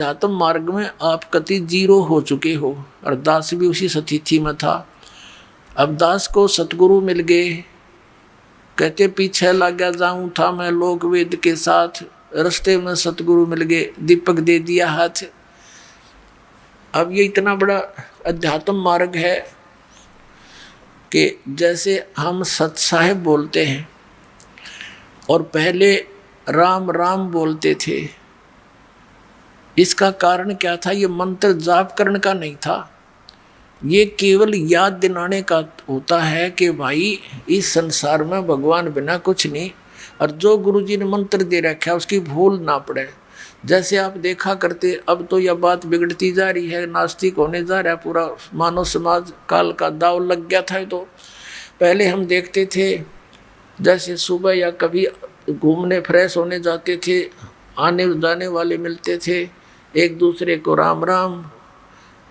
अध्यात्म मार्ग में आप कति जीरो हो चुके हो। और दास भी उसी स्थिति में था। अब दास को सतगुरु मिल गए, कहते पीछे लग गया जाऊं था मैं लोक वेद के साथ, रास्ते में सतगुरु मिल गए, दीपक दे दिया हाथ। अब ये इतना बड़ा अध्यात्म मार्ग है कि जैसे हम सत साहेब बोलते हैं और पहले राम राम बोलते थे, इसका कारण क्या था? ये मंत्र जाप करने का नहीं था, ये केवल याद दिलाने का होता है कि भाई इस संसार में भगवान बिना कुछ नहीं, और जो गुरुजी ने मंत्र दे रखा है उसकी भूल ना पड़े। जैसे आप देखा करते, अब तो यह बात बिगड़ती जा रही है, नास्तिक होने जा रहा है पूरा मानव समाज, काल का दाव लग गया था। तो पहले हम देखते थे जैसे सुबह या कभी घूमने फ्रेश होने जाते थे, आने जाने वाले मिलते थे, एक दूसरे को राम राम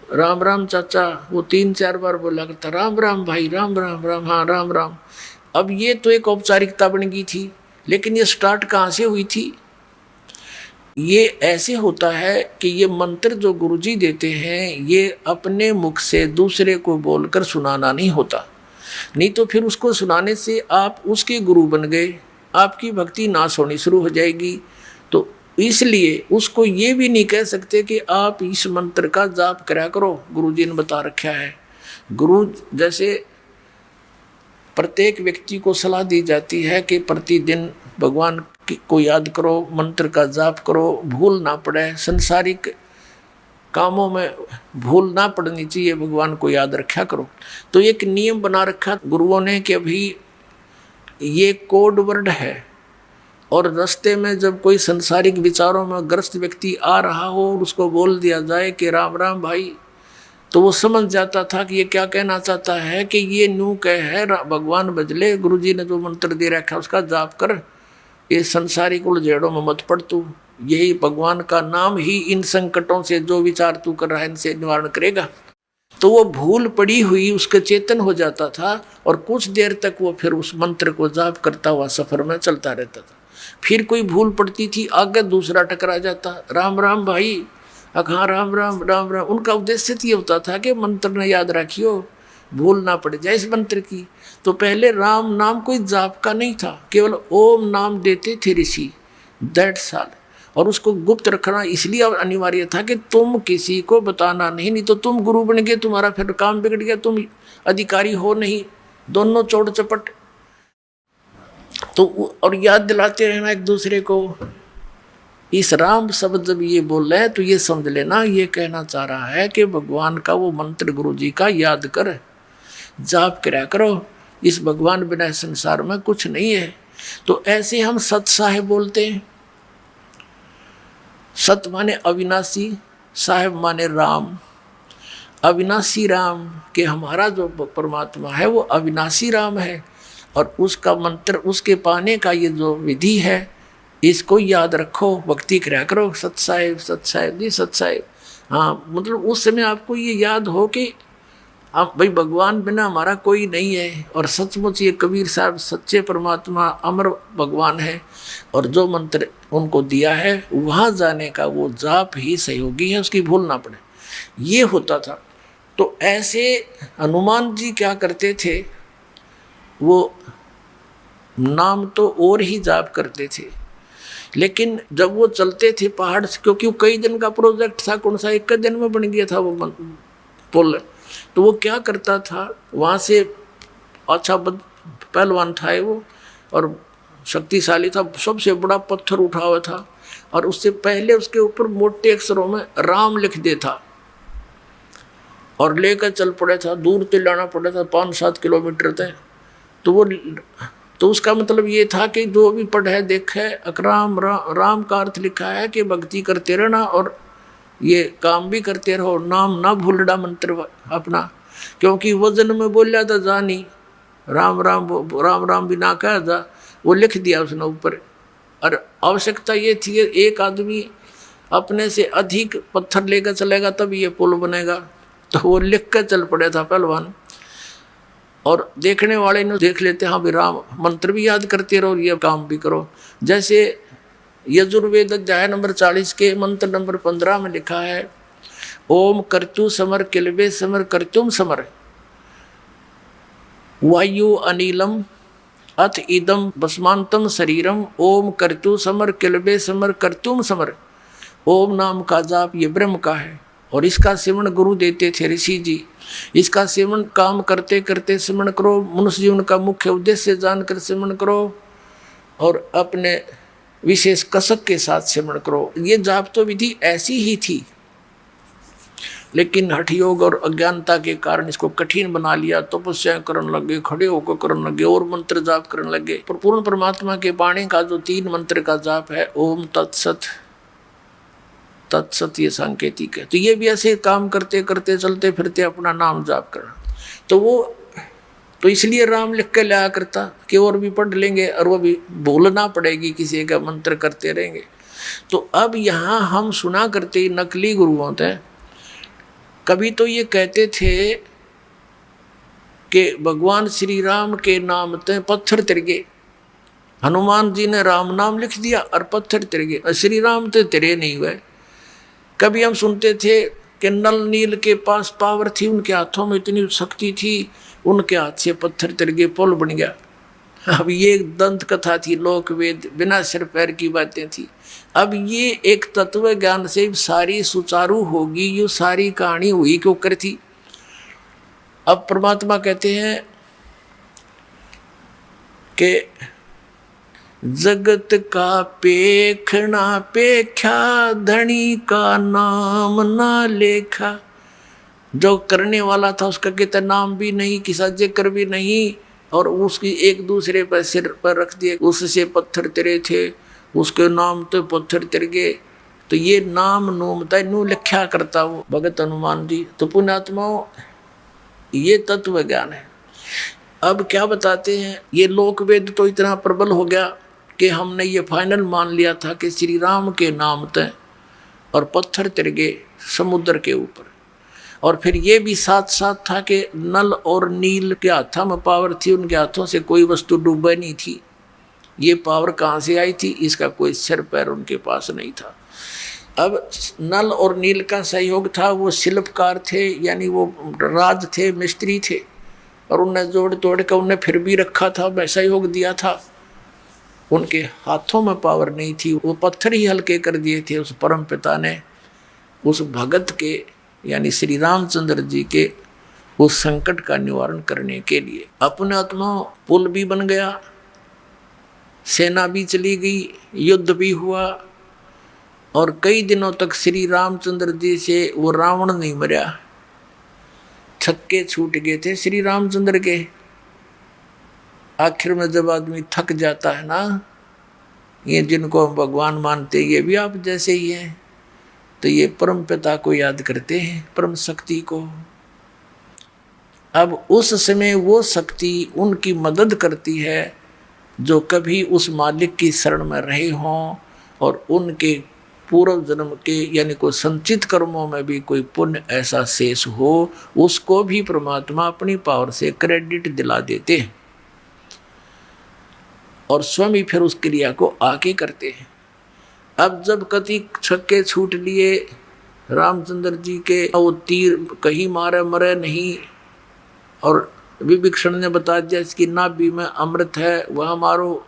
राम राम चाचा, वो 3-4 बार बोला करता राम राम भाई, राम राम राम, हाँ राम राम। अब ये तो एक औपचारिकता बन गई थी, लेकिन ये स्टार्ट कहाँ से हुई थी? ये ऐसे होता है कि ये मंत्र जो गुरुजी देते हैं ये अपने मुख से दूसरे को बोलकर सुनाना नहीं होता, नहीं तो फिर उसको सुनाने से आप उसके गुरु बन गए, आपकी भक्ति नाश होनी शुरू हो जाएगी। तो इसलिए उसको ये भी नहीं कह सकते कि आप इस मंत्र का जाप करा करो, गुरुजी ने बता रखा है। गुरु जैसे प्रत्येक व्यक्ति को सलाह दी जाती है कि प्रतिदिन भगवान को याद करो, मंत्र का जाप करो, भूल ना पड़े, संसारिक कामों में भूल ना पड़नी चाहिए, भगवान को याद रखा करो। तो एक नियम बना रखा गुरुओं ने कि अभी ये कोड वर्ड है, और रास्ते में जब कोई संसारिक विचारों में ग्रस्त व्यक्ति आ रहा हो और उसको बोल दिया जाए कि राम राम भाई, तो वो समझ जाता था कि ये क्या कहना चाहता है, कि ये न्यू कह है भगवान बजले, गुरुजी ने जो मंत्र दे रखा है उसका जाप कर, ये संसारिक उलझेड़ों में मत पड़ तू, यही भगवान का नाम ही इन संकटों से जो विचार तू कर रहा है इनसे निवारण करेगा। तो वो भूल पड़ी हुई उसके चेतन हो जाता था, और कुछ देर तक वो फिर उस मंत्र को जाप करता हुआ सफर में चलता रहता था। फिर कोई भूल पड़ती थी, आगे दूसरा टकरा जाता, राम राम भाई, हाँ राम राम राम राम। उनका उद्देश्य ये होता था कि मंत्र ने याद रखियो, भूल ना पड़ जाए इस मंत्र की। तो पहले राम नाम कोई जाप का नहीं था, केवल ओम नाम देते थे ऋषि, दैट्स ऑल। और उसको गुप्त रखना इसलिए अनिवार्य था कि तुम किसी को बताना नहीं तो तुम गुरु बन गए, तुम्हारा फिर काम बिगड़ गया, तुम अधिकारी हो नहीं, दोनों चोट चपट। तो और याद दिलाते रहना एक दूसरे को। इस राम शब्द जब ये बोल रहे हैं तो ये समझ लेना, ये कहना चाह रहा है कि भगवान का वो मंत्र गुरुजी का याद कर, जाप करा करो, इस भगवान बिना संसार में कुछ नहीं है। तो ऐसे हम सत साहेब बोलते हैं। सत माने अविनाशी, साहेब माने राम। अविनाशी राम के हमारा जो परमात्मा है वो अविनाशी राम है, और उसका मंत्र, उसके पाने का ये जो विधि है, इसको याद रखो, भक्ति करा करो, सत साहेब जी सत साहेब। हाँ, मतलब उस समय आपको ये याद हो कि आप भाई भगवान बिना हमारा कोई नहीं है, और सचमुच ये कबीर साहब सच्चे परमात्मा अमर भगवान है, और जो मंत्र उनको दिया है वहाँ जाने का वो जाप ही सहयोगी है, उसकी भूल ना पड़े, ये होता था। तो ऐसे हनुमान जी क्या करते थे, वो नाम तो और ही जाप करते थे, लेकिन जब वो चलते थे पहाड़ से, क्योंकि कई दिन का प्रोजेक्ट था, कौन सा एक दिन में बन गया था वो पुल, तो वो क्या करता था, वहाँ से अच्छा पहलवान था वो और शक्तिशाली था, सबसे बड़ा पत्थर उठा हुआ था, और उससे पहले उसके ऊपर मोटे अक्षरों में राम लिख दे था, और लेकर चल पड़े था, दूर तक लाना पड़ा था, 5-7 किलोमीटर तक। तो उसका मतलब ये था कि जो भी पढ़े देखे, अकराम राम का अर्थ लिखा है कि भक्ति करते रहना और ये काम भी करते रहो, नाम ना भूलना मंत्र अपना, क्योंकि वजन में बोला था जानी, राम राम राम राम भी ना कहा जा, वो लिख दिया उसने ऊपर। और आवश्यकता ये थी एक आदमी अपने से अधिक पत्थर लेकर चलेगा तब ये पुल बनेगा, तो वो लिख कर चल पड़े था पहलवान। और देखने वाले ने देख लेते, हाँ भी राम मंत्र भी याद करते रहो, ये काम भी करो। जैसे यजुर्वेद अध्याय नंबर 40 के मंत्र नंबर 15 में लिखा है, ओम कर्तु समर किलवे समर कर्तुम समर वायु अनिलम अथ इदम भस्मांतम शरीरम ओम कर्तु समर किलवे समर कर्तुम समर। ओम नाम का जाप ये ब्रह्म का है और इसका सेवन गुरु देते थे ऋषि जी। इसका सेवन काम करते करते सेवन करो, मनुष्य जीवन का मुख्य उद्देश्य जानकर सेवन करो और अपने विशेष कसक के साथ सेवन करो। ये जाप तो विधि ऐसी ही थी, लेकिन हठ योग और अज्ञानता के कारण इसको कठिन बना लिया। तपस्या करने लगे, खड़े होकर करने लगे और मंत्र जाप करने लगे। पर पूर्ण परमात्मा के वाणी का जो 3 मंत्र का जाप है, ओम तत्सत, तत्सत ये सांकेतिक है। तो ये भी ऐसे काम करते करते चलते फिरते अपना नाम जाप करना। तो वो तो इसलिए राम लिख के लाया करता कि और भी पढ़ लेंगे और वो भी बोलना पड़ेगी, किसी का मंत्र करते रहेंगे। तो अब यहाँ हम सुना करते नकली गुरु होते हैं। कभी तो ये कहते थे कि भगवान श्री राम के नाम ते पत्थर तिर गए, हनुमान जी ने राम नाम लिख दिया और पत्थर तिर गए, श्री राम तो तिरे नहीं हुए। कभी हम सुनते थे कि नल नील के पास पावर थी, उनके हाथों में इतनी शक्ति थी, उनके हाथ से पत्थर तिर गए, पुल बन गया। अब ये दंत कथा थी, लोक वेद बिना सिर पैर की बातें थी। अब ये एक तत्व ज्ञान से सारी सुचारू होगी, ये सारी कहानी हुई क्यों कर थी। अब परमात्मा कहते हैं कि जगत का पेखना पेख्या, धनी का नाम ना लेखा। जो करने वाला था उसका कितना नाम भी नहीं, किसा जिक्र भी नहीं, और उसकी एक दूसरे पर सिर पर रख दिए, उससे पत्थर तिरे थे, उसके नाम तो पत्थर तिर गए। तो ये नाम नूमता नू लिखा करता वो भगत हनुमान जी। तो पुण्यात्माओं, ये तत्व ज्ञान है। अब क्या बताते हैं, ये लोक वेद तो इतना प्रबल हो गया कि हमने ये फाइनल मान लिया था कि श्री राम के नाम तय और पत्थर तिर गए समुद्र के ऊपर। और फिर ये भी साथ साथ था कि नल और नील के हाथों में पावर थी, उनके हाथों से कोई वस्तु डूबे नहीं थी। ये पावर कहाँ से आई थी, इसका कोई सिर पैर उनके पास नहीं था। अब नल और नील का सहयोग था, वो शिल्पकार थे, यानी वो राज थे, मिस्त्री थे, और उन्हें जोड़ तोड़ कर उन्हें फिर भी रखा था, सहयोग दिया था। उनके हाथों में पावर नहीं थी, वो पत्थर ही हल्के कर दिए थे उस परम पिता ने, उस भगत के यानी श्री रामचंद्र जी के उस संकट का निवारण करने के लिए। अपने आत्मा पुल भी बन गया, सेना भी चली गई, युद्ध भी हुआ, और कई दिनों तक श्री रामचंद्र जी से वो रावण नहीं मरा। छक्के छूट गए थे श्री रामचंद्र के। आखिर में जब आदमी थक जाता है ना, ये जिनको हम भगवान मानते ये भी आप जैसे ही हैं, तो ये परम पिता को याद करते हैं, परम शक्ति को। अब उस समय वो शक्ति उनकी मदद करती है जो कभी उस मालिक की शरण में रहे हों और उनके पूर्व जन्म के यानी कोई संचित कर्मों में भी कोई पुण्य ऐसा शेष हो, उसको भी परमात्मा अपनी पावर से क्रेडिट दिला देते हैं और स्वयं ही फिर उस क्रिया को आके करते हैं। अब जब कति छक्के छूट लिए रामचंद्र जी के, वो तीर कहीं मारे मरे नहीं, और विभीषण ने बता दिया इसकी नाभि में अमृत है, वह मारो।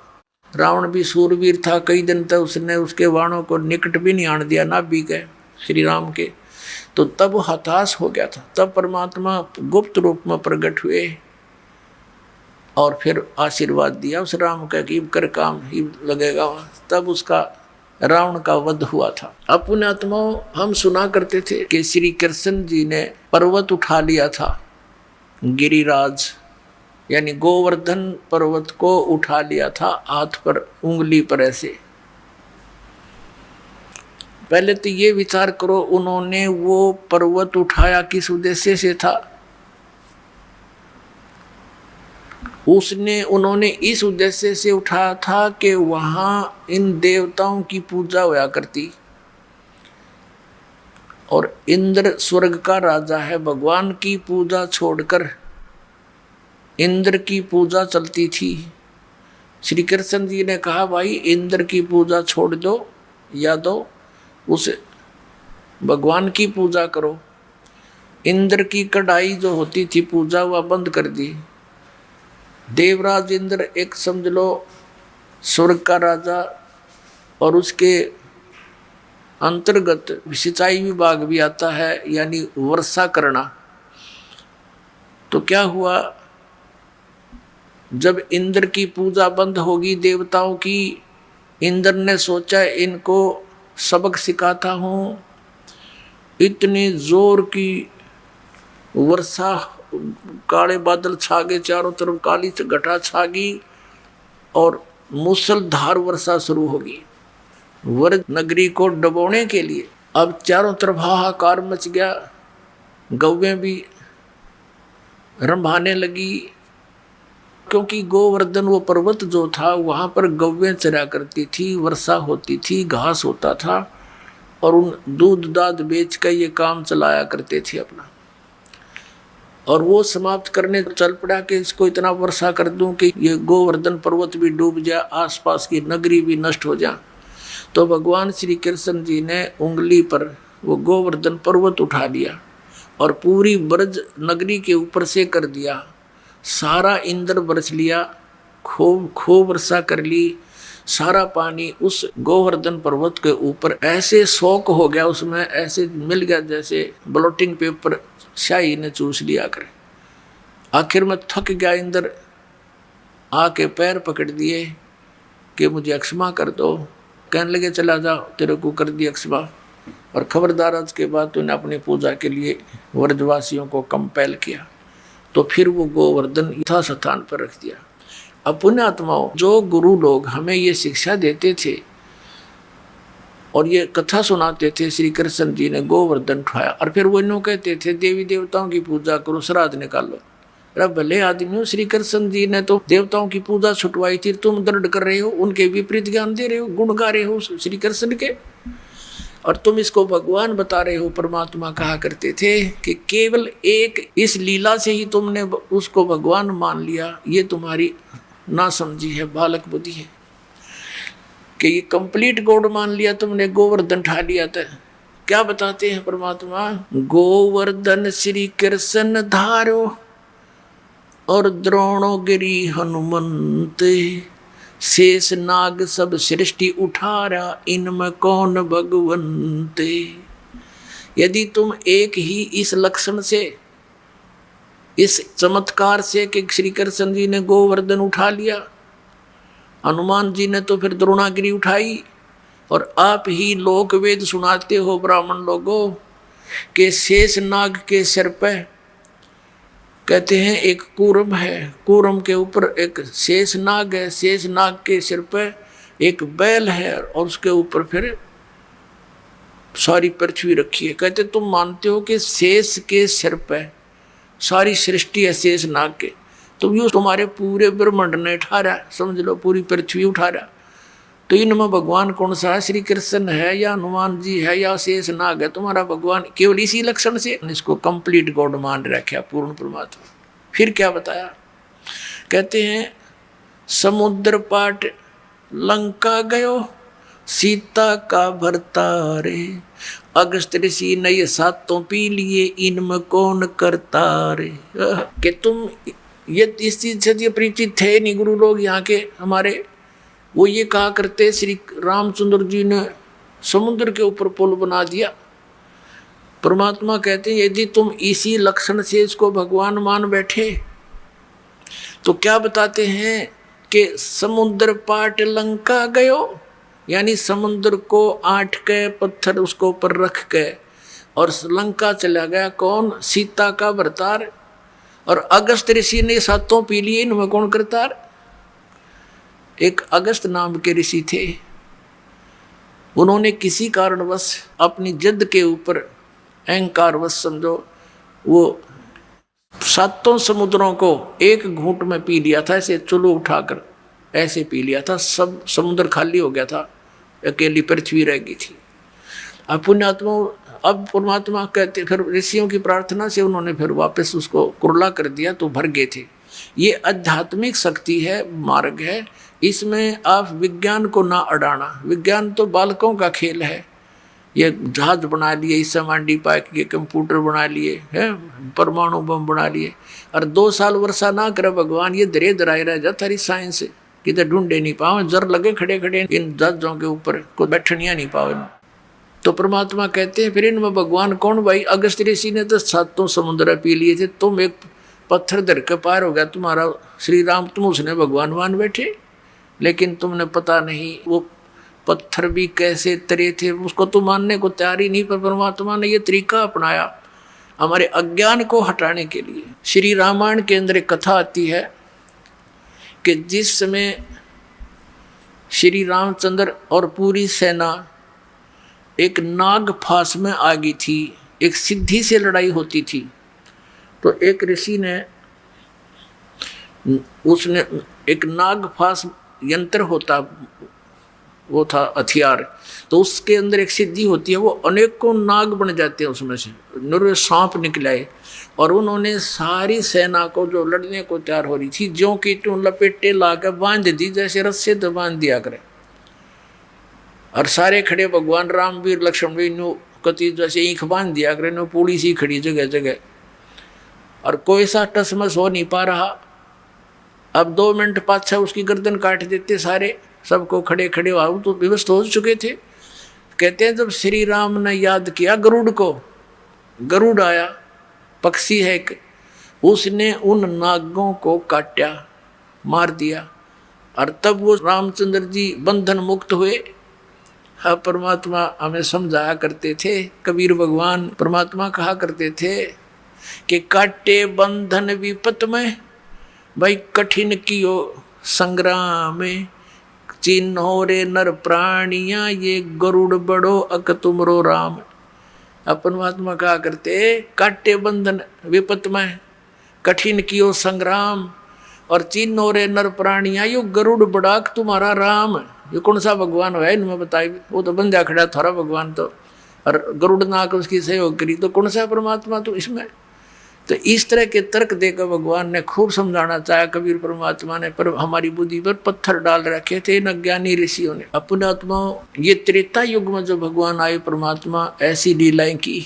रावण भी सूरवीर था, कई दिन तक उसने उसके बाणों को निकट भी नहीं आने दिया नाभि के श्री राम के। तो तब हताश हो गया था, तब परमात्मा गुप्त रूप में प्रकट हुए और फिर आशीर्वाद दिया उस राम का कि कर काम ही लगेगा। तब उसका रावण का वध हुआ था। अब पुण्यात्माओं, हम सुना करते थे कि श्री कृष्ण जी ने पर्वत उठा लिया था, गिरिराज यानी गोवर्धन पर्वत को उठा लिया था हाथ पर, उंगली पर ऐसे। पहले तो ये विचार करो, उन्होंने वो पर्वत उठाया किस उद्देश्य से था। उन्होंने इस उद्देश्य से उठाया था कि वहां इन देवताओं की पूजा होया करती, और इंद्र स्वर्ग का राजा है, भगवान की पूजा छोड़कर इंद्र की पूजा चलती थी। श्री कृष्ण जी ने कहा भाई इंद्र की पूजा छोड़ दो या तो उस भगवान की पूजा करो। इंद्र की कढ़ाई जो होती थी पूजा वह बंद कर दी। देवराज इंद्र एक समझ लो स्वर्ग का राजा, और उसके अंतर्गत सिंचाई विभाग भी आता है, यानी वर्षा करना। तो क्या हुआ, जब इंद्र की पूजा बंद होगी देवताओं की, इंद्र ने सोचा इनको सबक सिखाता हूँ। इतने जोर की वर्षा, काले बादल छा गए, चारों तरफ काली घटा छा गई और मूसलधार वर्षा शुरू होगी व्रज नगरी को डुबोने के लिए। अब चारों तरफ हाहाकार मच गया, गौवें भी रंभाने लगी, क्योंकि गोवर्धन वो पर्वत जो था वहाँ पर गौवें चरा करती थी, वर्षा होती थी, घास होता था, और उन दूध दाद बेच कर ये काम चलाया करते थे अपना। और वो समाप्त करने चल पड़ा कि इसको इतना वर्षा कर दूं कि ये गोवर्धन पर्वत भी डूब जाए, आसपास की नगरी भी नष्ट हो जाए। तो भगवान श्री कृष्ण जी ने उंगली पर वो गोवर्धन पर्वत उठा लिया और पूरी ब्रज नगरी के ऊपर से कर दिया। सारा इंद्र बरस लिया, खूब वर्षा कर ली। सारा पानी उस गोवर्धन पर्वत के ऊपर ऐसे सोख हो गया, उसमें ऐसे मिल गया जैसे ब्लोटिंग पेपर शाही ने चूस लिया करे। आखिर में थक गया इंद्र, आके पैर पकड़ दिए कि मुझे क्षमा कर दो। कहने लगे चला जा, तेरे को कर दी क्षमा, और खबरदार आज के बाद तूने अपनी पूजा के लिए व्रजवासियों को कंपेल किया। तो फिर वो गोवर्धन यथा स्थान पर रख दिया। अब पुण्यात्माओं, जो गुरु लोग हमें ये शिक्षा देते थे और ये कथा सुनाते थे, श्री कृष्ण जी ने गोवर्धन उठाया और फिर वो इन्हों कहते थे देवी देवताओं की पूजा करो, श्राद्ध निकालो। अरे भले आदमी हो, श्री कृष्ण जी ने तो देवताओं की पूजा छुटवाई थी, तुम दर्द कर रहे हो, उनके विपरीत ज्ञान दे रहे हो, गुण गा रहे हो श्री कृष्ण के, और तुम इसको भगवान बता रहे हो। परमात्मा कहा करते थे कि केवल एक इस लीला से ही तुमने उसको भगवान मान लिया, ये तुम्हारी ना समझी है, बालक बुद्धि है कि ये कंप्लीट गॉड मान लिया तुमने, गोवर्धन ठा लिया था। क्या बताते हैं परमात्मा, गोवर्धन श्री कृष्ण धारो और द्रोणो गिरी हनुमंत, शेष नाग सब सृष्टि उठारा, इनमें कौन भगवंत। यदि तुम एक ही इस लक्षण से, इस चमत्कार से कि श्री कृष्ण जी ने गोवर्धन उठा लिया, हनुमान जी ने तो फिर द्रोणागिरी उठाई, और आप ही लोक वेद सुनाते हो ब्राह्मण लोगों के शेष नाग के सिर पे कहते हैं एक कूर्म है, कूर्म के ऊपर एक शेष नाग है, शेष नाग के सिर पे एक बैल है, और उसके ऊपर फिर सारी पृथ्वी रखी है। कहते तुम मानते हो कि शेष के सिर पे सारी सृष्टि है शेष नाग के, तो यूँ तुम्हारे पूरे ब्रह्मांड ने उठा रहा, समझ लो पूरी पृथ्वी उठा रहा। तो इनमें भगवान कौन सा है, श्री कृष्ण है या हनुमान जी है या शेष नाग है तुम्हारा भगवान? केवल इसी लक्षण से इसको कंप्लीट गॉड मान रखा, पूर्ण परमात्मा। फिर क्या बताया, कहते हैं समुद्र पाट लंका गयो, सीता का भरतारे, अगस्त ऋषि ने ये सातों पी लिए, इनमें कौन करता रे। कि तुम ये इस चीज से परिचित थे नहीं गुरु लोग यहाँ के हमारे, वो ये कहा करते श्री रामचंद्र जी ने समुद्र के ऊपर पुल बना दिया। परमात्मा कहते हैं यदि तुम इसी लक्षण से इसको भगवान मान बैठे तो क्या बताते हैं कि समुद्र पाट लंका गयो, यानी समुद्र को आठ के पत्थर उसको ऊपर रख के और लंका चला गया कौन, सीता का भरतार। और अगस्त ऋषि ने सातों पी लिए, इनमें कौन करतार। एक अगस्त नाम के ऋषि थे, उन्होंने किसी कारणवश अपनी जिद के ऊपर अहंकारवश समझो वो सातों समुद्रों को एक घूंट में पी लिया था, ऐसे चुल्लू उठाकर ऐसे पी लिया था। सब समुद्र खाली हो गया था, अकेली पृथ्वी रह गई थी। अब पुण्यात्मा, अब परमात्मा कहते फिर ऋषियों की प्रार्थना से उन्होंने फिर वापस उसको कुरला कर दिया तो भर गए थे। ये आध्यात्मिक शक्ति है, मार्ग है इसमें आप विज्ञान को ना अड़ाना। विज्ञान तो बालकों का खेल है। ये जहाज बना लिए, इससे मांडी पाए, ये कंप्यूटर बना लिए हैं, परमाणु बम बना लिए, और 2 साल वर्षा ना करे भगवान, ये धरे धराए रह जा थारी साइंस किधर ढूंढे नहीं पाओ, जर लगे खड़े खड़े इन जहाजों के ऊपर को बैठनिया नहीं पाओ। तो परमात्मा कहते हैं फिर इनमें भगवान कौन भाई? अगस्त्य ऋषि ने तो 7 समुद्र पी लिए थे, तुम एक पत्थर धर के पार हो गया तुम्हारा श्री राम, तुम उसने भगवान मान बैठे, लेकिन तुमने पता नहीं वो पत्थर भी कैसे तरे थे, उसको तो मानने को तैयार ही नहीं। पर परमात्मा ने ये तरीका अपनाया हमारे अज्ञान को हटाने के लिए। श्री रामायण के अंदर एक कथा आती है कि जिस समय श्री रामचंद्र और पूरी सेना एक नाग फांस में आ गई थी, एक सिद्धि से लड़ाई होती थी, तो एक ऋषि ने उसने एक नाग फांस यंत्र होता वो था हथियार, तो उसके अंदर एक सिद्धि होती है, वो अनेकों नाग बन जाते हैं, उसमें से नूरे सांप निकलाए, और उन्होंने सारी सेना को जो लड़ने को तैयार हो रही थी ज्यों की त्यों लपेटे ला कर बांध दी, जैसे रस्से तो बांध दिया करे। और सारे खड़े भगवान राम वीर लक्ष्मण भी नो कति जैसे ईख बांध दिया करे, नो पूरी सी खड़ी जगह जगह, और कोई सा टसमस हो नहीं पा रहा। अब 2 मिनट पाछा उसकी गर्दन काट देते सारे, सबको खड़े खड़े आओ तो विवश हो चुके थे। कहते हैं जब श्री राम ने याद किया गरुड़ को, गरुड़ आया, पक्षी है एक, उसने उन नागों को काटा, मार दिया, और तब वो रामचंद्र जी बंधन मुक्त हुए। हाँ, परमात्मा हमें समझाया करते थे, कबीर भगवान परमात्मा कहा करते थे कि काटे बंधन विपत में, भाई कठिन कियो संग्राम में, चिन्हो रे नर प्राणिया ये गरुड़ बड़ो अक तुमरो राम। अब परमात्मा कहा करते काटे बंधन विपत में, कठिन कियो संग्राम, और चिन्हो रे नर प्राणिया यो गरुड़ बड़ाक तुम्हारा राम। ये कौन सा भगवान है इनमें बताई? वो तो बंधा खड़ा थारा भगवान, तो और गरुड़ नाक उसकी सहयोग करी, तो कौन सा परमात्मा तो इसमें। तो इस तरह के तर्क देकर भगवान ने खूब समझाना चाहा कबीर परमात्मा ने, पर हमारी बुद्धि पर पत्थर डाल रखे थे इन अज्ञानी ऋषियों ने। अपने आत्माओं, ये त्रेता युग में जो भगवान आए परमात्मा ऐसी लीलाएं की,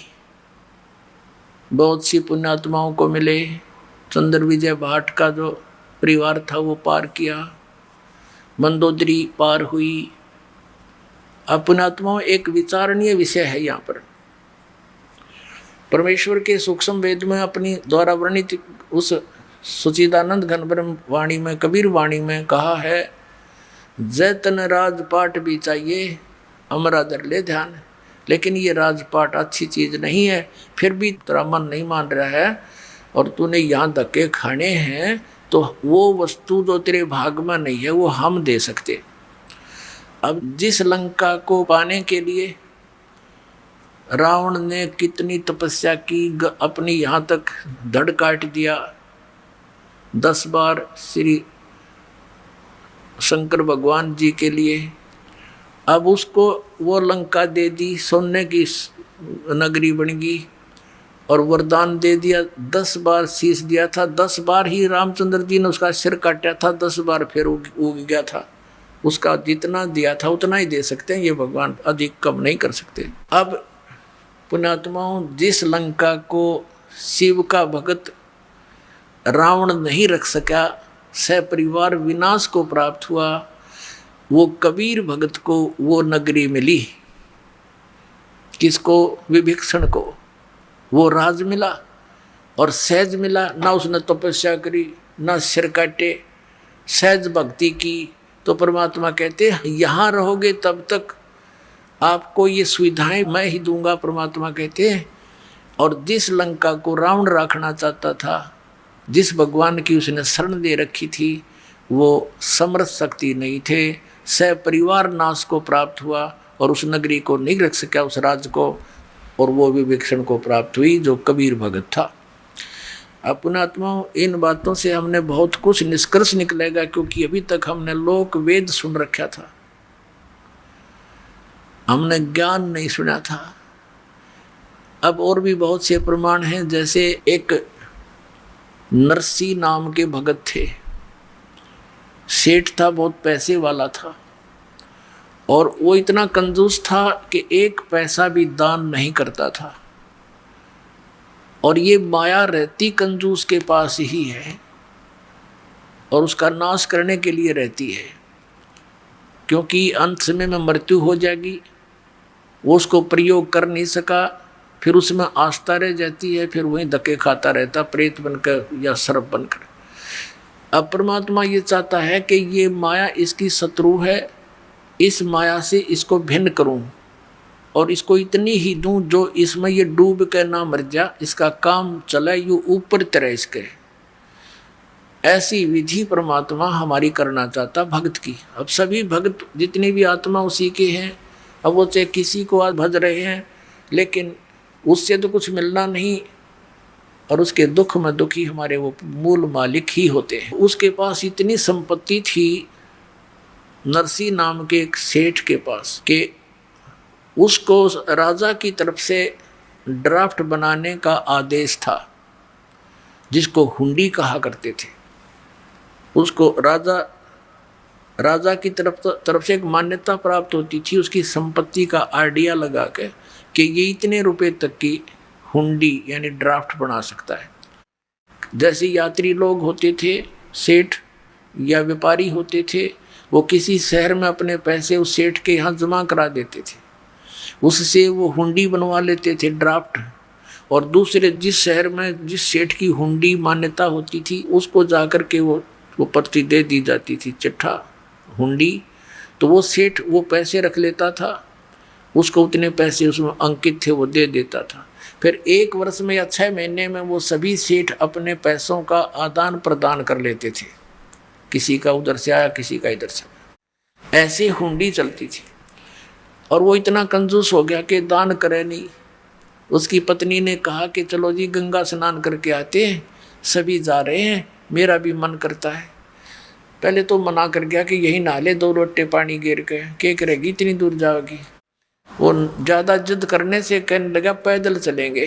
बहुत सी पुण्यात्माओं को मिले। चंद्र विजय भाट का जो परिवार था वो पार किया, मंदोदरी पार हुई। पुण्यात्माओं, एक विचारणीय विषय है यहाँ पर। परमेश्वर के सूक्ष्म वेद में अपनी द्वारा वर्णित उस सुचिदानंद घन ब्रह्म वाणी में, कबीर वाणी में कहा है, जैतन राजपाट भी चाहिए अमरा दर ले ध्यान। लेकिन ये राजपाट अच्छी चीज़ नहीं है, फिर भी तेरा मन नहीं मान रहा है और तूने यहाँ धक्के खाने हैं, तो वो वस्तु जो तेरे भाग में नहीं है वो हम दे सकते। अब जिस लंका को पाने के लिए रावण ने कितनी तपस्या की, अपनी यहाँ तक धड़ काट दिया, 10 बार श्री शंकर भगवान जी के लिए। अब उसको वो लंका दे दी, सोने की नगरी बन गई, और वरदान दे दिया, 10 बार शीश दिया था, 10 बार ही रामचंद्र जी ने उसका सिर काटा था, 10 बार फिर उग गया था। उसका जितना दिया था उतना ही दे सकते हैं, ये भगवान अधिक कम नहीं कर सकते। अब पुण्यात्माओं, जिस लंका को शिव का भगत रावण नहीं रख सका, सपरिवार विनाश को प्राप्त हुआ, वो कबीर भगत को वो नगरी मिली। किसको? विभीषण को वो राज मिला और सहज मिला। ना उसने तपस्या करी, ना सिर काटे, सहज भक्ति की। तो परमात्मा कहते हैं यहाँ रहोगे तब तक आपको ये सुविधाएं मैं ही दूंगा, परमात्मा कहते हैं। और जिस लंका को रावण रखना चाहता था, जिस भगवान की उसने शरण दे रखी थी, वो समर्थ शक्ति नहीं थे, सपरिवार नाश को प्राप्त हुआ और उस नगरी को नहीं रख सका, उस राज को, और वो विभीषण को प्राप्त हुई जो कबीर भगत था। पुण्यात्माओं, इन बातों से हमने बहुत कुछ निष्कर्ष निकलेगा, क्योंकि अभी तक हमने लोक वेद सुन रखा था, हमने ज्ञान नहीं सुना था। अब और भी बहुत से प्रमाण हैं, जैसे एक नरसी नाम के भगत थे, सेठ था, बहुत पैसे वाला था, और वो इतना कंजूस था कि एक पैसा भी दान नहीं करता था। और ये माया रहती कंजूस के पास ही है और उसका नाश करने के लिए रहती है, क्योंकि अंत समय में मृत्यु हो जाएगी, वो उसको प्रयोग कर नहीं सका, फिर उसमें आस्था रह जाती है, फिर वहीं धक्के खाता रहता प्रेत बनकर या सर्प बनकर। अब परमात्मा ये चाहता है कि ये माया इसकी शत्रु है, इस माया से इसको भिन्न करूं और इसको इतनी ही दूं जो इसमें ये डूब के ना मर जा, इसका काम चले यू ऊपर तरह इसके। ऐसी विधि परमात्मा हमारी करना चाहता भक्त की। अब सभी भक्त जितनी भी आत्मा उसी के हैं, अब वो चाहे किसी को आज भज रहे हैं, लेकिन उससे तो कुछ मिलना नहीं, और उसके दुख में दुखी हमारे वो मूल मालिक ही होते हैं। उसके पास इतनी संपत्ति थी नरसी नाम के एक सेठ के पास कि उसको राजा की तरफ से ड्राफ्ट बनाने का आदेश था, जिसको हुंडी कहा करते थे। उसको राजा की तरफ से एक मान्यता प्राप्त होती थी, उसकी संपत्ति का आइडिया लगा के कि ये इतने रुपए तक की हुंडी यानी ड्राफ्ट बना सकता है। जैसे यात्री लोग होते थे, सेठ या व्यापारी होते थे, वो किसी शहर में अपने पैसे उस सेठ के यहाँ जमा करा देते थे, उससे वो हुंडी बनवा लेते थे ड्राफ्ट, और दूसरे जिस शहर में जिस सेठ की हुंडी मान्यता होती थी उसको जाकर के वो पर्ची दे दी जाती थी, चिट्ठा हुंडी। तो वो सेठ वो पैसे रख लेता था, उसको उतने पैसे उसमें अंकित थे वो दे देता था। फिर 1 वर्ष में या 6 महीने में वो सभी सेठ अपने पैसों का आदान प्रदान कर लेते थे, किसी का उधर से आया किसी का इधर से, ऐसे हुंडी चलती थी। और वो इतना कंजूस हो गया कि दान करे नहीं। उसकी पत्नी ने कहा कि चलो जी गंगा स्नान करके आते हैं, सभी जा रहे हैं, मेरा भी मन करता है। पहले तो मना कर गया कि यही नहा ले 2 लोटे पानी गिर के, क्या करेगी इतनी दूर जाओगी। वो ज़्यादा जिद करने से कहने लगा पैदल चलेंगे।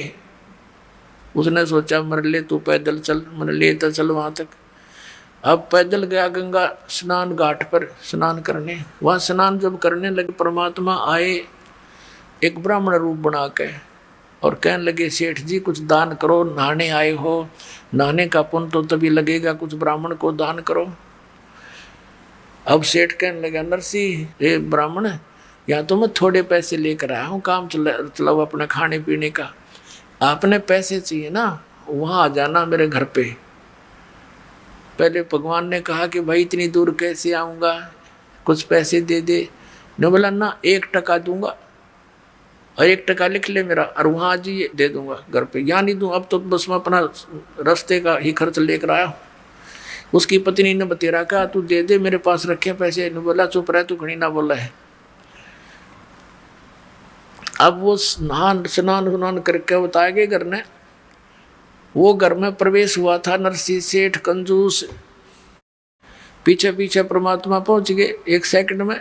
उसने सोचा मर ले तू पैदल चल, मन ले तो चल वहाँ तक। अब पैदल गया गंगा स्नान घाट पर स्नान करने। वहाँ स्नान जब करने लगे, परमात्मा आए एक ब्राह्मण रूप बना के और कहने लगे सेठ जी कुछ दान करो, नहाने आए हो, नहाने का पुण्य तो तभी लगेगा, कुछ ब्राह्मण को दान करो। अब सेठ कहने लगा नरसी ये ब्राह्मण, यहाँ तो मैं थोड़े पैसे लेकर आया हूँ, काम चलाओ अपने खाने पीने का, आपने पैसे चाहिए ना वहाँ आ जाना मेरे घर पे। पहले भगवान ने कहा कि भाई इतनी दूर कैसे आऊँगा, कुछ पैसे दे दे। ने बोला ना 1 टका दूंगा, और 1 टका लिख ले मेरा, और वहाँ आज ही दे दूंगा घर पे, यहाँ नहीं दूँ, अब तो बस मैं अपना रास्ते का ही खर्च लेकर आया हूँ। उसकी पत्नी ने बतेरा कहा तू दे दे, मेरे पास रखे पैसे। ने बोला चुप रह, तू घड़ी ना बोला है। अब वो स्नान करके बताया गए घर ने, वो घर में प्रवेश हुआ था नरसी सेठ कंजूस। पीछे पीछे परमात्मा पहुंच गए 1 सेकंड में।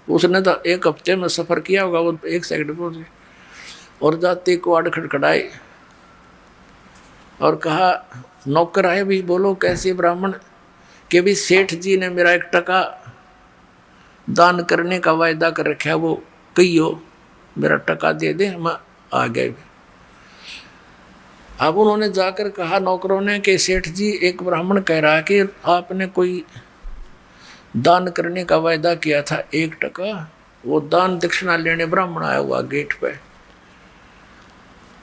उसने तो 1 हफ्ते में सफर किया होगा, वो 1 सेकंड पहुंच गए। और जाते क्वाड खड़खड़ाए और कहा नौकर आए भी, बोलो कैसे ब्राह्मण, कि भी सेठ जी ने मेरा 1 टका दान करने का वायदा कर रखा है, वो कहियो मेरा टका दे दे, मैं आ गए। अब उन्होंने जाकर कहा नौकरों ने कि सेठ जी एक ब्राह्मण कह रहा है कि आपने कोई दान करने का वायदा किया था 1 टका, वो दान दक्षिणा लेने ब्राह्मण आया हुआ गेट पे।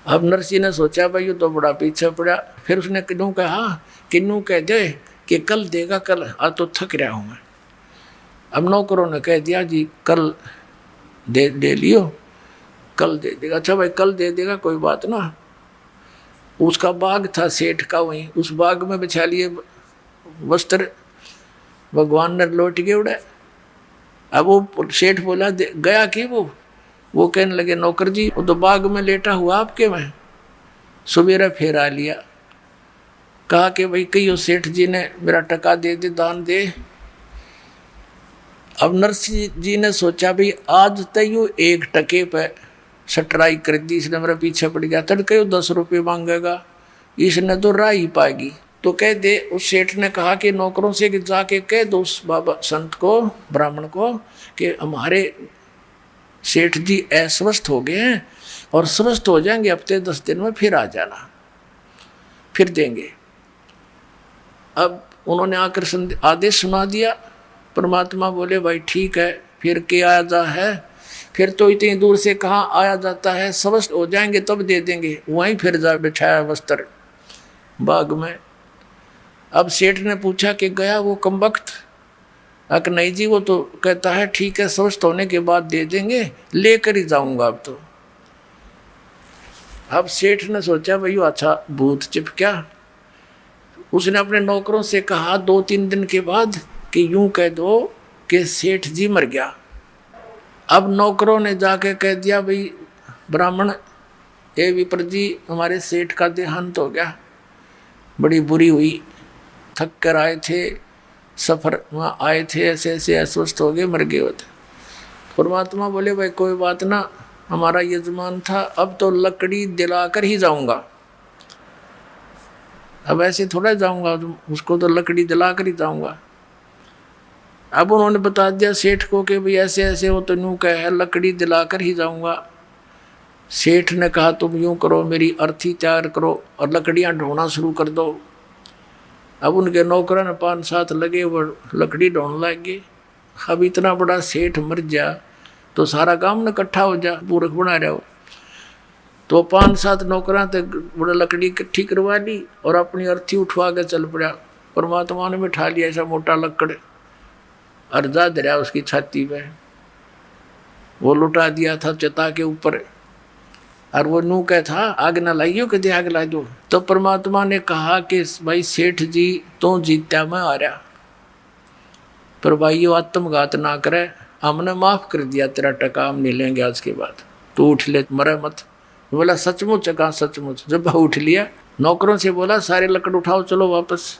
अब नरसी ने सोचा भाई ये तो बड़ा पीछे पड़ा। फिर उसने किन्नू कहा, किन्नू कह दे कि कल देगा, कल आज तो थक रहा हूँ मैं। अब नौकरों ने कह दिया जी कल दे लियो, कल दे देगा। अच्छा भाई कल दे देगा, कोई बात ना। उसका बाग था सेठ का, वहीं उस बाग में बिछा लिए वस्त्र, भगवान ने लौट के उड़े। अब वो सेठ बोला गया कि वो कहने लगे नौकर जी वो तो बाग में लेटा हुआ आपके में। सवेरा फेर आ लिया, कहा कि भाई कहियो सेठ जी ने मेरा टका दे दे, दान दे। अब नरसी जी ने सोचा भाई आज तय 1 टके पे सटराई कर दी, इसने मेरा पीछे पड़ गया, तड़के 10 रुपये मांगेगा, इसने तो राह ही पाएगी। तो कह दे। उस सेठ ने कहा कि नौकरों से कि जाके कह दो उस बाबा संत को, ब्राह्मण को, कि हमारे सेठ जी अस्वस्थ हो गए हैं और स्वस्थ हो जाएंगे, हफ्ते 10 दिन में फिर आ जाना, फिर देंगे। अब उन्होंने आकर आदेश सुना दिया। परमात्मा बोले भाई ठीक है, फिर क्या आया है, फिर तो इतनी दूर से कहाँ आया जाता है, स्वस्थ हो जाएंगे तब दे देंगे। वहीं फिर जा बिछाया वस्त्र बाग में। अब सेठ ने पूछा कि गया वो कमबख्त? अक नहीं जी, वो तो कहता है ठीक है स्वस्थ होने के बाद दे देंगे, लेकर ही जाऊंगा अब तो। अब सेठ ने सोचा भाई अच्छा भूत चिपका। उसने अपने नौकरों से कहा 2-3 दिन के बाद कि यूं कह दो कि सेठ जी मर गया। अब नौकरों ने जाके कह दिया भाई ब्राह्मण ए विप्र जी, हमारे सेठ का देहांत हो गया, बड़ी बुरी हुई, थक कर आए थे, सफर वहाँ आए थे, ऐसे ऐसे अस्वस्थ हो गए, मर गए होते। परमात्मा बोले भाई कोई बात ना, हमारा यजमान था, अब तो लकड़ी दिलाकर ही जाऊंगा, अब ऐसे थोड़ा जाऊंगा, उसको तो लकड़ी दिलाकर ही जाऊंगा। अब उन्होंने बता दिया सेठ को कि भाई ऐसे ऐसे वो तो यूँ कह है, लकड़ी दिलाकर ही जाऊंगा। सेठ ने कहा तुम यूँ करो, मेरी अर्थी तैयार करो और लकड़ियाँ ढोना शुरू कर दो। अब उनके नौकरों ने 5-7 लगे, वो लकड़ी ढोने लग गए। अब इतना बड़ा सेठ मर जा तो सारा काम न इकट्ठा हो जा, पूरक बना रहे हो। तो 5-7 नौकरा तक बड़ा लकड़ी इकट्ठी करवा ली और अपनी अर्थी उठवा के चल पड़ा। परमात्मा ने बिठा लिया ऐसा मोटा लकड़, अर्जा दरिया उसकी छाती पे, वो लुटा दिया था चिता के ऊपर। और वो नू क्या था, आग ना लाइयो कि दे आग ला दो। तो परमात्मा ने कहा कि भाई सेठ जी तो जीत्या मैं आ रहा, पर भाई ये आत्मघात ना करे, हमने माफ कर दिया तेरा टका, हम नहीं लेंगे आज के बाद, तू उठ ले, मरे मत। बोला सचमुच? कहा सचमुच। जब उठ लिया, नौकरों से बोला सारे लकड़ उठाओ चलो वापस।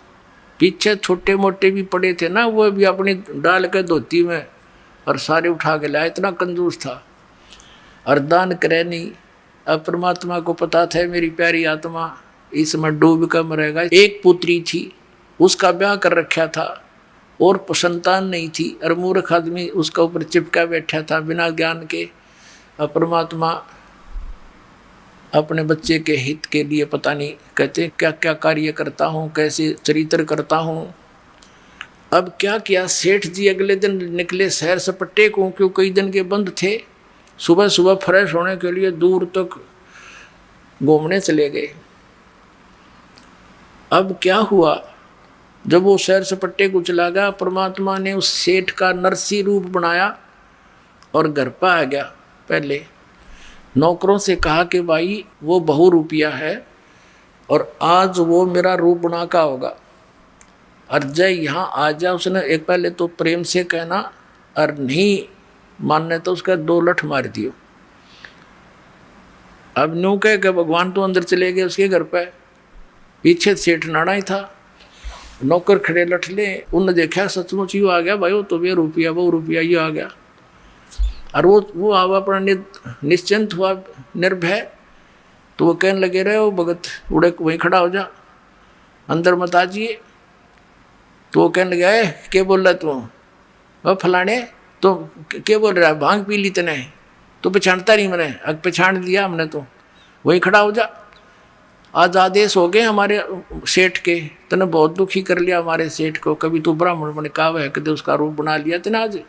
पीछे छोटे मोटे भी पड़े थे ना, वो भी अपनी डाल के धोती में और सारे उठा के लाया, इतना कंजूस था। और दान करे नहीं। अब परमात्मा को पता था मेरी प्यारी आत्मा इसमें डूब कर मरेगा। एक पुत्री थी, उसका ब्याह कर रखा था और संतान नहीं थी, और मूर्ख आदमी उसका ऊपर चिपका बैठा था बिना ज्ञान के। अब परमात्मा अपने बच्चे के हित के लिए पता नहीं कहते क्या क्या कार्य करता हूँ, कैसे चरित्र करता हूँ। अब क्या किया, सेठ जी अगले दिन निकले शहर सपट्टे को, क्यों कई दिन के बंद थे। सुबह सुबह फ्रेश होने के लिए दूर तक घूमने चले गए। अब क्या हुआ, जब वो शहर सपट्टे को चला गया, परमात्मा ने उस सेठ का नरसी रूप बनाया और घर पर आ गया। पहले नौकरों से कहा कि भाई वो बहुरूपिया है और आज वो मेरा रूप बना का होगा, और जय यहाँ आ जा। उसने एक पहले तो प्रेम से कहना, और नहीं मानने तो उसका 2 लठ मार दियो। अब न्यू कह के भगवान तो अंदर चले गए उसके घर पे, पीछे सेठ नाना ही था। नौकर खड़े लठ ले, उनने देखा सचमुच यू आ गया भाई, वो तो ₹2 ₹2 ये आ गया। और वो आवा अपना निश्चिंत हुआ, निर्भय। तो वो कहने लगे रहे हो भगत, उड़े वहीं खड़ा हो जा, अंदर मत आजिए। तो वो कहने लगे क्या बोल रहा तू, वह फलाने तो क्या बोल रहा है, भांग पी ली तने, तो पहचानता नहीं मैंने। अब पहचान लिया हमने, तो वहीं खड़ा हो जा। आज आदेश हो गए हमारे सेठ के, तने बहुत दुखी कर लिया हमारे सेठ को, कभी तू ब्राह्मण बने का है, कभी उसका रूप बना लिया तने आज,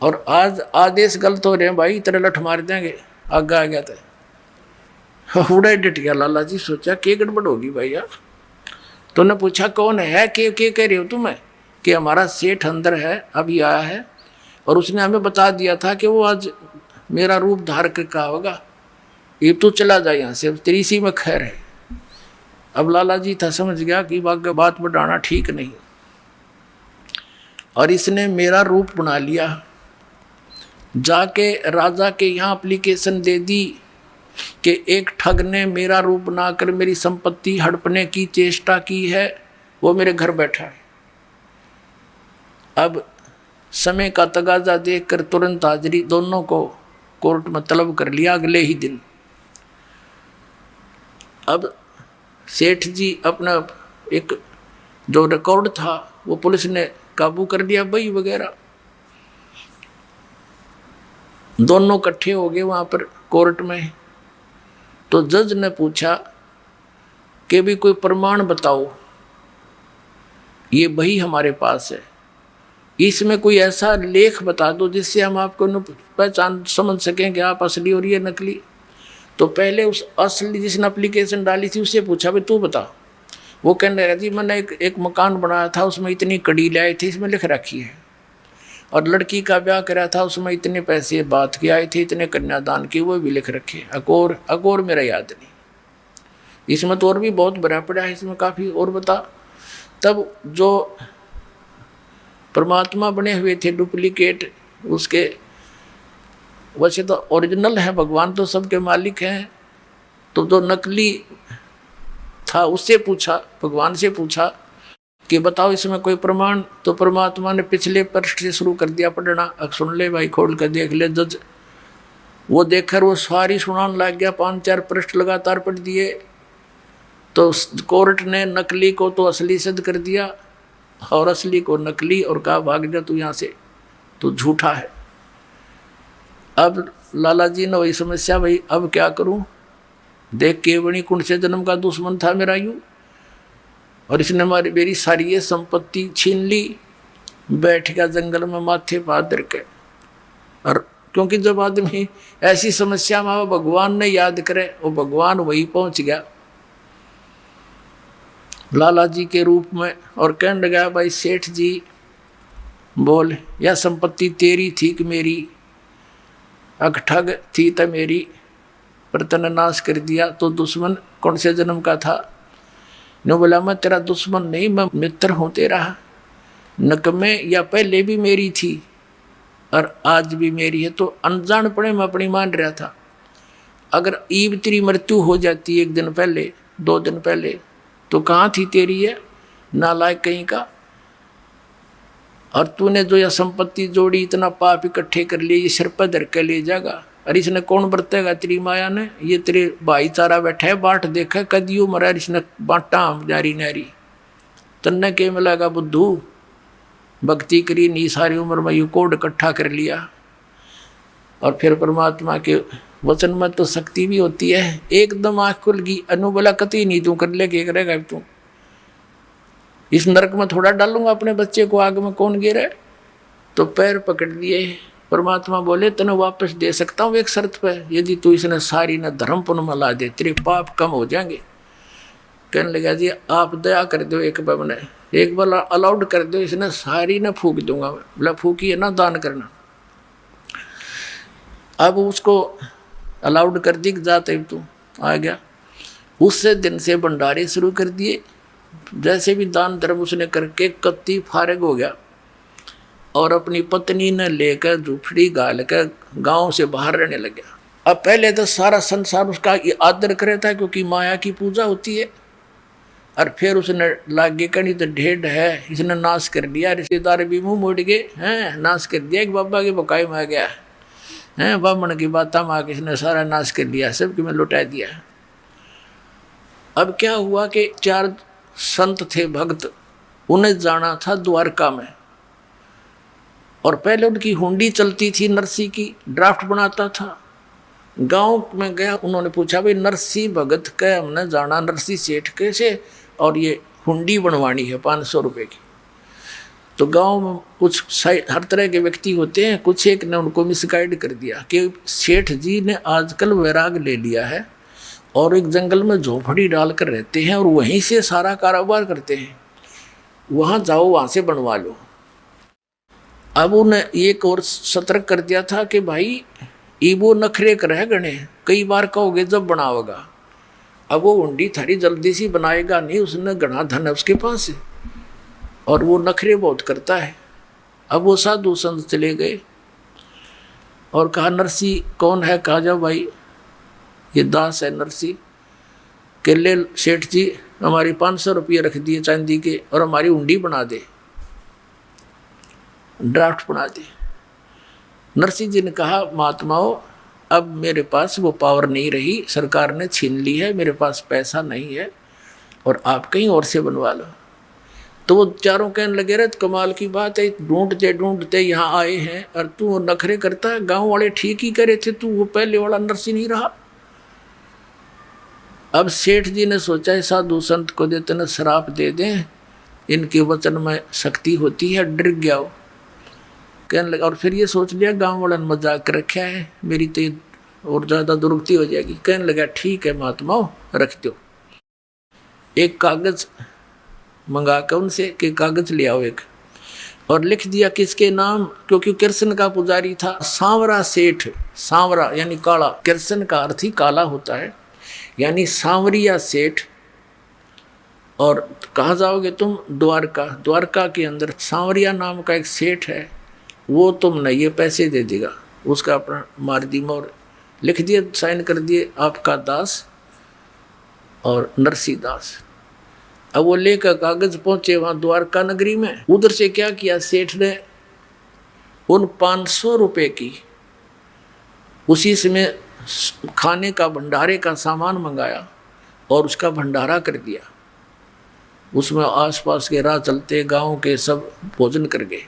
और आज आदेश गलत हो रहे हैं भाई, तेरे लठ मार देंगे। आगे आ गया था, उड़ा डट गया लाला जी। सोचा क्या गड़बड़ होगी भाई यार। तो ने पूछा कौन है, के कह रहे हो तुम्हें, कि हमारा सेठ अंदर है, अभी आया है, और उसने हमें बता दिया था कि वो आज मेरा रूप धार कर का होगा, ये तू चला जाए यहाँ से, तेरी सी में खैर है। अब लाला जी था समझ गया कि बात बढ़ाना ठीक नहीं, और इसने मेरा रूप बना लिया। जाके राजा के यहाँ एप्लीकेशन दे दी कि एक ठग ने मेरा रूप बनाकर मेरी संपत्ति हड़पने की चेष्टा की है, वो मेरे घर बैठा है। अब समय का तगाजा देखकर तुरंत हाजिरी दोनों को कोर्ट में तलब कर लिया अगले ही दिन। अब सेठ जी अपना एक जो रिकॉर्ड था वो पुलिस ने काबू कर लिया, बही वगैरह। दोनों इकट्ठे हो गए वहाँ पर कोर्ट में। तो जज ने पूछा कि भी कोई प्रमाण बताओ, ये बही हमारे पास है, इसमें कोई ऐसा लेख बता दो जिससे हम आपको पहचान समझ सकें कि आप असली और ये नकली। तो पहले उस असली जिसने एप्लीकेशन डाली थी उससे पूछा भाई तू बता। वो कहने लगा जी मैंने एक मकान बनाया था, उसमें इतनी कड़ी लाई थी, इसमें लिख रखी है, और लड़की का ब्याह करा था, उसमें इतने पैसे बात के आए थे, इतने कन्यादान की, वो भी लिख रखे। अकोर मेरा याद नहीं, इसमें तो और भी बहुत भरा पड़ा है, इसमें काफ़ी और बता। तब जो परमात्मा बने हुए थे डुप्लीकेट, उसके वैसे तो ओरिजिनल है, भगवान तो सबके मालिक हैं, तो जो नकली था उससे पूछा, भगवान से पूछा कि बताओ इसमें कोई प्रमाण। तो परमात्मा ने पिछले पृष्ठ से शुरू कर दिया पढ़ना। अब सुन ले भाई, खोल कर देख ले। जज वो देखकर वो सारी सुनाने लग गया, 5-4 पृष्ठ लगातार पढ़ दिए। तो कोर्ट ने नकली को तो असली सिद्ध कर दिया और असली को नकली, और कहा भाग जा तू यहाँ से, तू झूठा है। अब लाला जी ने वही समस्या, भाई अब क्या करूं, देख के बनी कुंड से जन्म का दुश्मन था मेरा यूं, और इसने मेरी सारी ये संपत्ति छीन ली। बैठ गया जंगल में माथे पादर के। और क्योंकि जब आदमी ऐसी समस्या में भगवान ने याद करे, वो भगवान वही पहुंच गया लाला जी के रूप में, और कहने लगा भाई सेठ जी बोल, यह संपत्ति तेरी थी कि मेरी? ठग थी तो मेरी, पर तने नाश कर दिया। तो दुश्मन कौन से जन्म का था? ने बोला मैं तेरा दुश्मन नहीं, मैं मित्र हूँ तेरा। नकमे या पहले भी मेरी थी और आज भी मेरी है, तो अनजानपणे में अपनी मान रहा था। अगर ईब तेरी मृत्यु हो जाती 1 दिन पहले 2 दिन पहले, तो कहाँ थी तेरी है नालायक कहीं का? और तूने जो यह संपत्ति जोड़ी, इतना पाप इकट्ठे कर लिए, ये सिर पर धर के ले जाएगा। और इसने कौन बरतेगा? तेरी माया ने। ये तेरे भाईचारा बैठा है, बाट देखा कदियो मरा, इसने बांटा जारी नारी। तन्ने के मिलेगा बुद्धू, भक्ति करी नी सारी उम्र में, यू कोड इकट्ठा कर लिया। और फिर परमात्मा के वचन में तो शक्ति भी होती है। एकदम आँख खुल गई, अनु बोला कति नहीं तू कर ले, क्या करेगा तू? इस नरक में थोड़ा डालूंगा अपने बच्चे को, आग में कौन गिरे? तो पैर पकड़ लिए। परमात्मा बोले तने वापस दे सकता हूँ एक शर्त पे, यदि तू इसने सारी न धर्म पुण्य में ला दे, तेरे पाप कम हो जाएंगे। कहने लगा जी आप दया कर दो, एक बार मैंने एक बार अलाउड कर दो, इसने सारी न फूक दूंगा। बोला फूकी है ना, दान करना। अब उसको अलाउड कर दी, जाते तू आ गया। उससे दिन से भंडारे शुरू कर दिए। जैसे भी दान धर्म उसने करके कत्ती फारग हो गया, और अपनी पत्नी ने लेकर झूपड़ी गाल कर गाँव से बाहर रहने लग गया। अब पहले तो सारा संसार उसका आदर करे था, क्योंकि माया की पूजा होती है। और फिर उसने लागे कहीं तो ढेढ़ है, इसने नाश कर दिया। रिश्तेदार भी मुँह मोड़ गए हैं, नाश कर दिया। एक बाबा के बकाई में आ गया है, ब्राह्मण की बात माँ के इसने सारा नाश कर दिया, सबके में लुटा दिया। अब क्या हुआ कि 4 संत थे भक्त, उन्हें जाना था द्वारका में। और पहले उनकी हुंडी चलती थी, नरसी की ड्राफ्ट बनाता था। गांव में गया, उन्होंने पूछा भाई नरसी भगत के हमने जाना, नरसी सेठ कैसे, और ये हुंडी बनवानी है 500 रुपये की। तो गांव में कुछ हर तरह के व्यक्ति होते हैं, कुछ एक ने उनको मिसगाइड कर दिया कि सेठ जी ने आजकल वैराग ले लिया है और एक जंगल में झोपड़ी डालकर रहते हैं और वहीं से सारा कारोबार करते हैं, वहाँ जाओ, वहाँ से बनवा लो। अब उन्हें एक और सतर्क कर दिया था कि भाई ये वो नखरे कर गणे, कई बार कहोगे जब बनाओगा। अब वो हुंडी थारी जल्दी सी बनाएगा नहीं, उसने घना धन है उसके पास और वो नखरे बहुत करता है। अब वो साधु संत चले गए और कहा नरसी कौन है? कहा जाओ भाई ये दास है नरसी के, ले सेठ जी हमारी 500 रुपये रख दिए चांदी के और हमारी हुंडी बना दे, ड्राफ्ट बना दे। नरसी जी ने कहा महात्माओं अब मेरे पास वो पावर नहीं रही, सरकार ने छीन ली है, मेरे पास पैसा नहीं है, और आप कहीं और से बनवा लो। तो वो चारों कहने लगे, रे कमाल की बात है, ढूंढते ढूंढते यहाँ आए हैं और तू नखरे करता है, गांव वाले ठीक ही करे थे, तू वो पहले वाला नरसी नहीं रहा। अब सेठ जी ने सोचा है साधु संत को देते न श्राप दे दें, इनके वचन में शक्ति होती है। डर गया वो, कहने लगा, और फिर ये सोच लिया गांव वाला ने मजाक कर रखा है, मेरी तो और ज़्यादा दुर्गति हो जाएगी। कहने लगा, ठीक है महात्माओं, रख दो। एक कागज मंगा कर उनसे कि कागज ले आओ एक, और लिख दिया किसके नाम, क्योंकि कृष्ण का पुजारी था सांवरा सेठ। सांवरा यानी काला, कृष्ण का अर्थ ही काला होता है, यानी सांवरिया सेठ। और कहाँ जाओगे तुम, द्वारका। द्वारका के अंदर सांवरिया नाम का एक सेठ है, वो तुमने ये पैसे दे देगा। उसका अपना मार दी मोर, लिख दिए, साइन कर दिए, आपका दास और नरसी दास। अब वो लेकर कागज पहुंचे वहां द्वारका नगरी में। उधर से क्या किया सेठ ने, उन 500 रुपए की उसी समय खाने का भंडारे का सामान मंगाया और उसका भंडारा कर दिया। उसमें आसपास के राह चलते गांव के सब भोजन कर गए।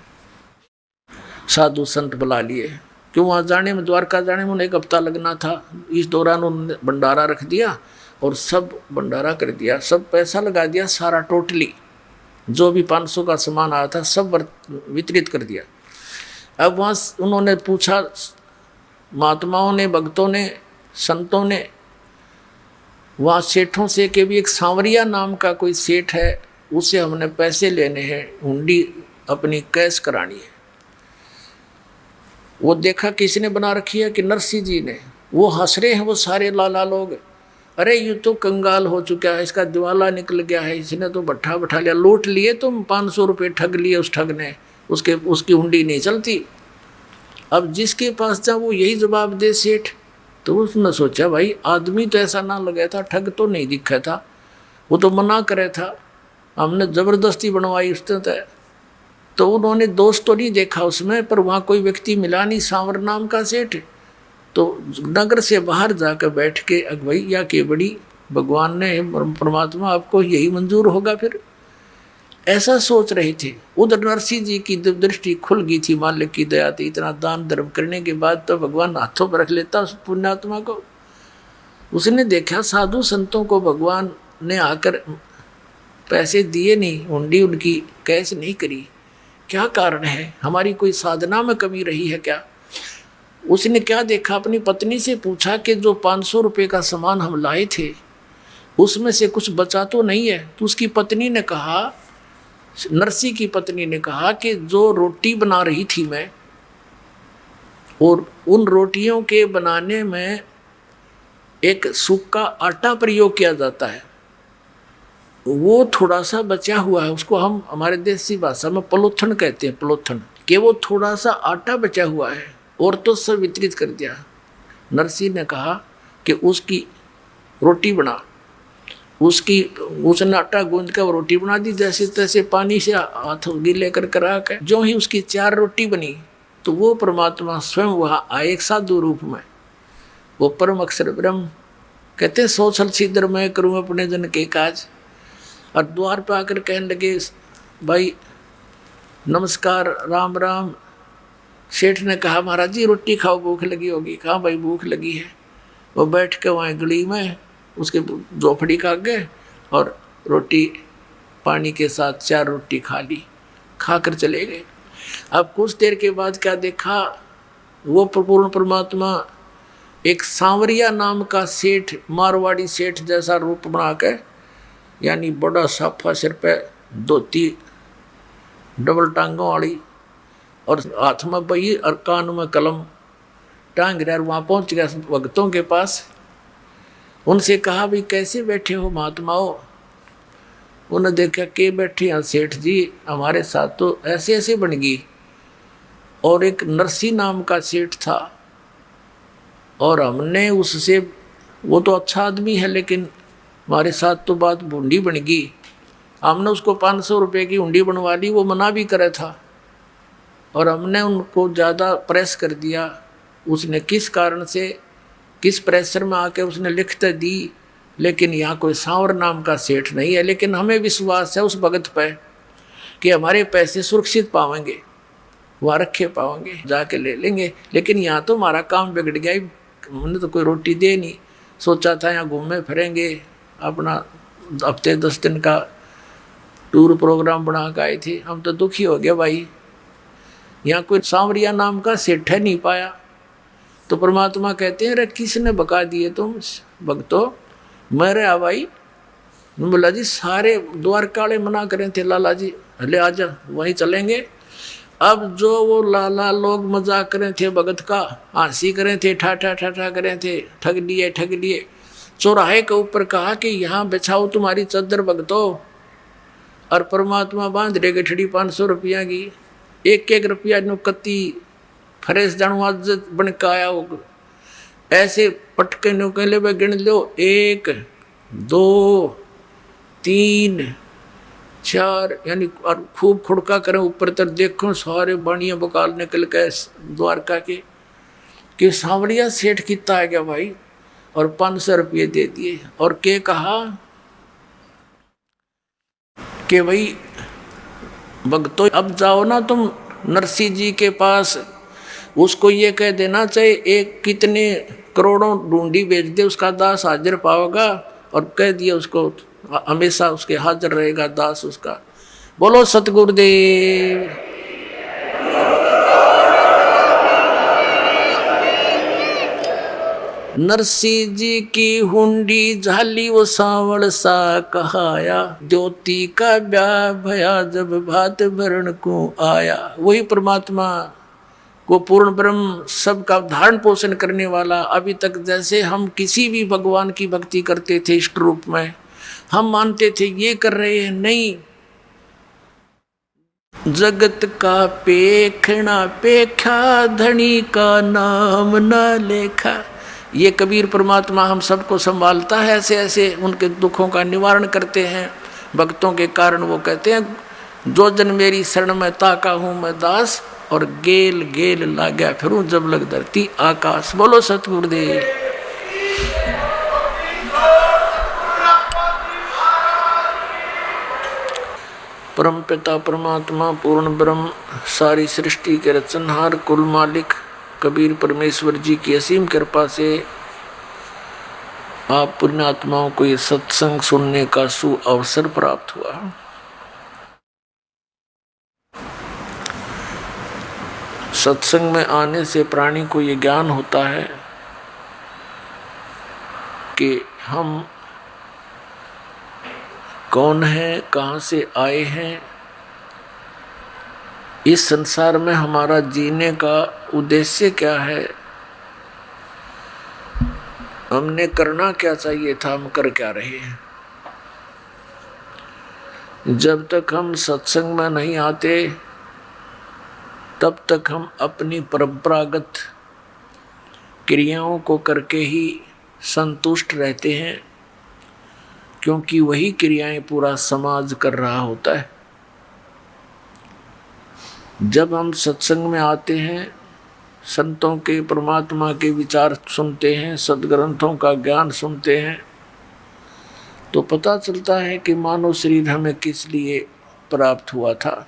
साधु संत बुला लिए, क्यों वहाँ जाने में, द्वारका जाने में उन्हें 1 हफ्ता लगना था। इस दौरान उन्होंने भंडारा रख दिया और सब भंडारा कर दिया, सब पैसा लगा दिया सारा, टोटली जो भी 500 का सामान आया था सब वितरित कर दिया। अब वहाँ उन्होंने पूछा, महात्माओं ने, भक्तों ने, संतों ने, वहाँ सेठों से कि भी एक सांवरिया नाम का कोई सेठ है, उससे हमने पैसे लेने हैं, हुंडी अपनी कैश करानी है। वो देखा किसी ने बना रखी है कि नरसी जी ने। वो हंस रहे हैं वो सारे लाला लोग, अरे ये तो कंगाल हो चुका है, इसका दिवाला निकल गया है, इसने तो भट्ठा बैठा लिया, लूट लिए तुम, 500 रुपये ठग लिए उस ठग ने, उसकी हुंडी नहीं चलती। अब जिसके पास जा वो यही जवाब दे सेठ। तो उसने सोचा, भाई आदमी तो ऐसा ना लगा था, ठग तो नहीं दिखा था, वो तो मना करे था, हमने ज़बरदस्ती बनवाई उसने। तो उन्होंने दोस्त तो नहीं देखा उसमें, पर वहाँ कोई व्यक्ति मिला नहीं सांवर नाम का सेठ। तो नगर से बाहर जाकर बैठ के, भैया के बड़ी भगवान ने, परमात्मा आपको यही मंजूर होगा फिर, ऐसा सोच रहे थे। उधर नरसी जी की दृष्टि खुल गई थी, मालिक की दया थी। इतना दान धर्म करने के बाद तो भगवान हाथों पर रख लेता उस पुण्यात्मा को। उसने देखा साधु संतों को भगवान ने आकर पैसे दिए नहीं, हुंडी उनकी कैश नहीं करी, क्या कारण है, हमारी कोई साधना में कमी रही है क्या। उसने क्या देखा, अपनी पत्नी से पूछा कि जो 500 रुपये का सामान हम लाए थे उसमें से कुछ बचा तो नहीं है। तो उसकी पत्नी ने कहा, नरसी की पत्नी ने कहा कि जो रोटी बना रही थी मैं, और उन रोटियों के बनाने में एक सूखा आटा प्रयोग किया जाता है, वो थोड़ा सा बचा हुआ है, उसको हम हमारे देसी भाषा में पलोथन कहते हैं, पलोथन, कि वो थोड़ा सा आटा बचा हुआ है और तो सब वितरित कर दिया। नरसी ने कहा कि उसकी रोटी बना, उसने आटा गूंद कर रोटी बना दी, जैसे तैसे पानी से हाथ गीले कर करा के। जो ही उसकी 4 रोटी बनी तो वो परमात्मा स्वयं वहाँ आए एक साधु रूप में, वो परम अक्षर ब्रह्म। कहते 100 छल छिद्र मैं करूँ अपने जन के काज। और द्वार पर आकर कहने लगे, भाई नमस्कार, राम राम। सेठ ने कहा, महाराज जी रोटी खाओ, भूख लगी होगी। कहा, भाई भूख लगी है। वो बैठ के वहाँ गली में उसके झोपड़ी का गए और रोटी पानी के साथ 4 रोटी खा ली, खाकर चले गए। अब कुछ देर के बाद क्या देखा, वो पूर्ण परमात्मा एक सांवरिया नाम का सेठ, मारवाड़ी सेठ जैसा रूप बना के, यानी बड़ा साफा, सिर पे धोती डबल टांगों वाली और हाथ में बही और कान में कलम टांग रहा। वहाँ पहुँच गया भक्तों के पास। उनसे कहा, भाई कैसे बैठे हो महात्माओं। उन्होंने देखा कि बैठे हैं सेठ जी, हमारे साथ तो ऐसे ऐसे बन गई। और एक नरसी नाम का सेठ था और हमने उससे, वो तो अच्छा आदमी है लेकिन हमारे साथ तो बात हुंडी बन गई। हमने उसको 500 रुपये की हुंडी बनवा ली, वो मना भी करे था और हमने उनको ज़्यादा प्रेस कर दिया। उसने किस कारण से, किस प्रेशर में आके उसने लिखते दी, लेकिन यहाँ कोई सांवर नाम का सेठ नहीं है। लेकिन हमें विश्वास है उस भगत पे कि हमारे पैसे सुरक्षित पाएंगे, वहाँ रखे पाएंगे, जाके ले लेंगे। लेकिन यहाँ तो हमारा काम बिगड़ गया, हमने तो कोई रोटी दे नहीं। सोचा था यहाँ घूमे फिरेंगे, अपना हफ्ते 10 दिन का टूर प्रोग्राम बना के आए थे। हम तो दुखी हो गए भाई, यहाँ कोई सांवरिया नाम का सेठ है नहीं पाया। तो परमात्मा कहते हैं, अरे किसने बका दिए तुम भक्तों? मेरे भाई। बोला जी सारे द्वारका वाले मना करें थे, लाला जी ले आजा वहीं चलेंगे। अब जो वो लाला लोग मजाक करें थे भगत का, हंसी करें थे, ठाठा ठाठा करें थे, ठग लिए। चौराहे के ऊपर कहा कि यहाँ बिछाओ तुम्हारी चादर भगतों। और परमात्मा बांध रहे गठड़ी 500 रुपया की, एक रुपया नुकती फरेस जानू आज बन के आया होगा। ऐसे पटके नुकले में गिन लो, 1 2 3 4, यानी और खूब खुड़का करें ऊपर तक देखो सारे बाणिया बकाल निकल गए द्वारका के। कि सांवरिया सेठ कितना आ गया भाई, और 500 रुपये दे दिए। और के कहा कि भाई भक्तों अब जाओ ना तुम नरसिंह जी के पास, उसको ये कह देना चाहिए एक कितने करोड़ों ढूंढी बेच दे, उसका दास हाजिर पाओगा। और कह दिया उसको हमेशा उसके हाजिर रहेगा दास उसका। बोलो सतगुरुदेव। नरसिंह जी की हुंडी झाली वो सांवड़ सा कहाया, ज्योति का ब्याह भया जब भात भरण को आया। वही परमात्मा को पूर्ण ब्रह्म सबका धारण पोषण करने वाला। अभी तक जैसे हम किसी भी भगवान की भक्ति करते थे इष्ट रूप में, हम मानते थे ये कर रहे हैं, नहीं। जगत का पेखना पेखा, धनी का नाम न लेखा। ये कबीर परमात्मा हम सबको संभालता है, ऐसे ऐसे उनके दुखों का निवारण करते हैं भक्तों के कारण। वो कहते हैं, जो जन मेरी शरण में ताका हूँ मैं दास, और गेल गेल लाग्या फिरूं जब लग धरती आकाश। बोलो सतगुरुदेव। परम पिता परमात्मा पूर्ण ब्रह्म सारी सृष्टि के रचनहार कुल मालिक कबीर परमेश्वर जी की असीम कृपा से आप पुण्यात्माओं को ये सत्संग सुनने का सुअवसर प्राप्त हुआ। सत्संग में आने से प्राणी को ये ज्ञान होता है कि हम कौन हैं, कहाँ से आए हैं, इस संसार में हमारा जीने का उद्देश्य क्या है, हमने करना क्या चाहिए था, हम कर क्या रहे हैं। जब तक हम सत्संग में नहीं आते तब तक हम अपनी परंपरागत क्रियाओं को करके ही संतुष्ट रहते हैं, क्योंकि वही क्रियाएं पूरा समाज कर रहा होता है। जब हम सत्संग में आते हैं, संतों के परमात्मा के विचार सुनते हैं, सदग्रंथों का ज्ञान सुनते हैं, तो पता चलता है कि मानव शरीर हमें किस लिए प्राप्त हुआ था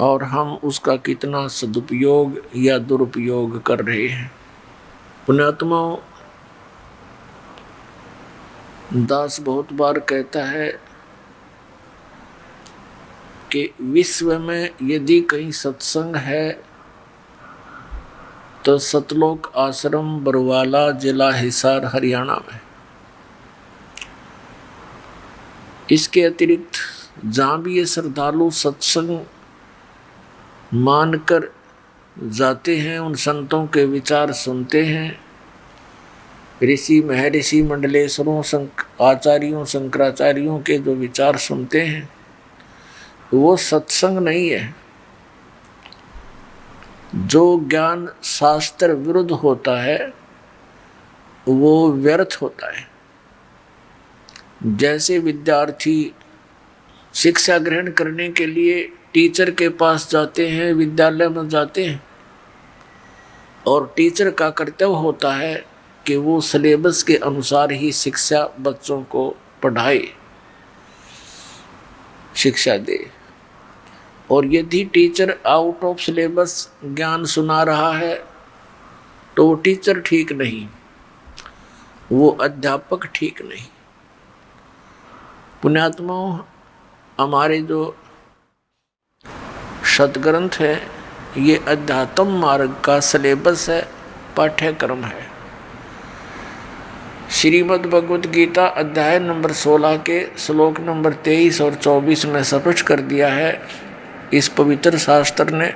और हम उसका कितना सदुपयोग या दुरुपयोग कर रहे हैं। पुण्यात्माओं, दास बहुत बार कहता है कि विश्व में यदि कहीं सत्संग है तो सतलोक आश्रम बरवाला जिला हिसार हरियाणा में। इसके अतिरिक्त जहाँ भी ये श्रद्धालु सत्संग मानकर जाते हैं, उन संतों के विचार सुनते हैं, ऋषि महर्षि मंडलेश्वरों आचार्यों शंकराचार्यों के जो विचार सुनते हैं, वो सत्संग नहीं है। जो ज्ञान शास्त्र विरुद्ध होता है वो व्यर्थ होता है। जैसे विद्यार्थी शिक्षा ग्रहण करने के लिए टीचर के पास जाते हैं, विद्यालय में जाते हैं, और टीचर का कर्तव्य होता है कि वो सिलेबस के अनुसार ही शिक्षा बच्चों को पढ़ाए, शिक्षा दे। और यदि टीचर आउट ऑफ सिलेबस ज्ञान सुना रहा है तो वो टीचर ठीक नहीं, वो अध्यापक ठीक नहीं। पुण्यात्माओं, हमारे जो सदग्रंथ है ये अध्यात्म मार्ग का सिलेबस है, पाठ्यक्रम है। श्रीमद् भगवत गीता अध्याय नंबर 16 के श्लोक नंबर 23 और 24 में स्पष्ट कर दिया है इस पवित्र शास्त्र ने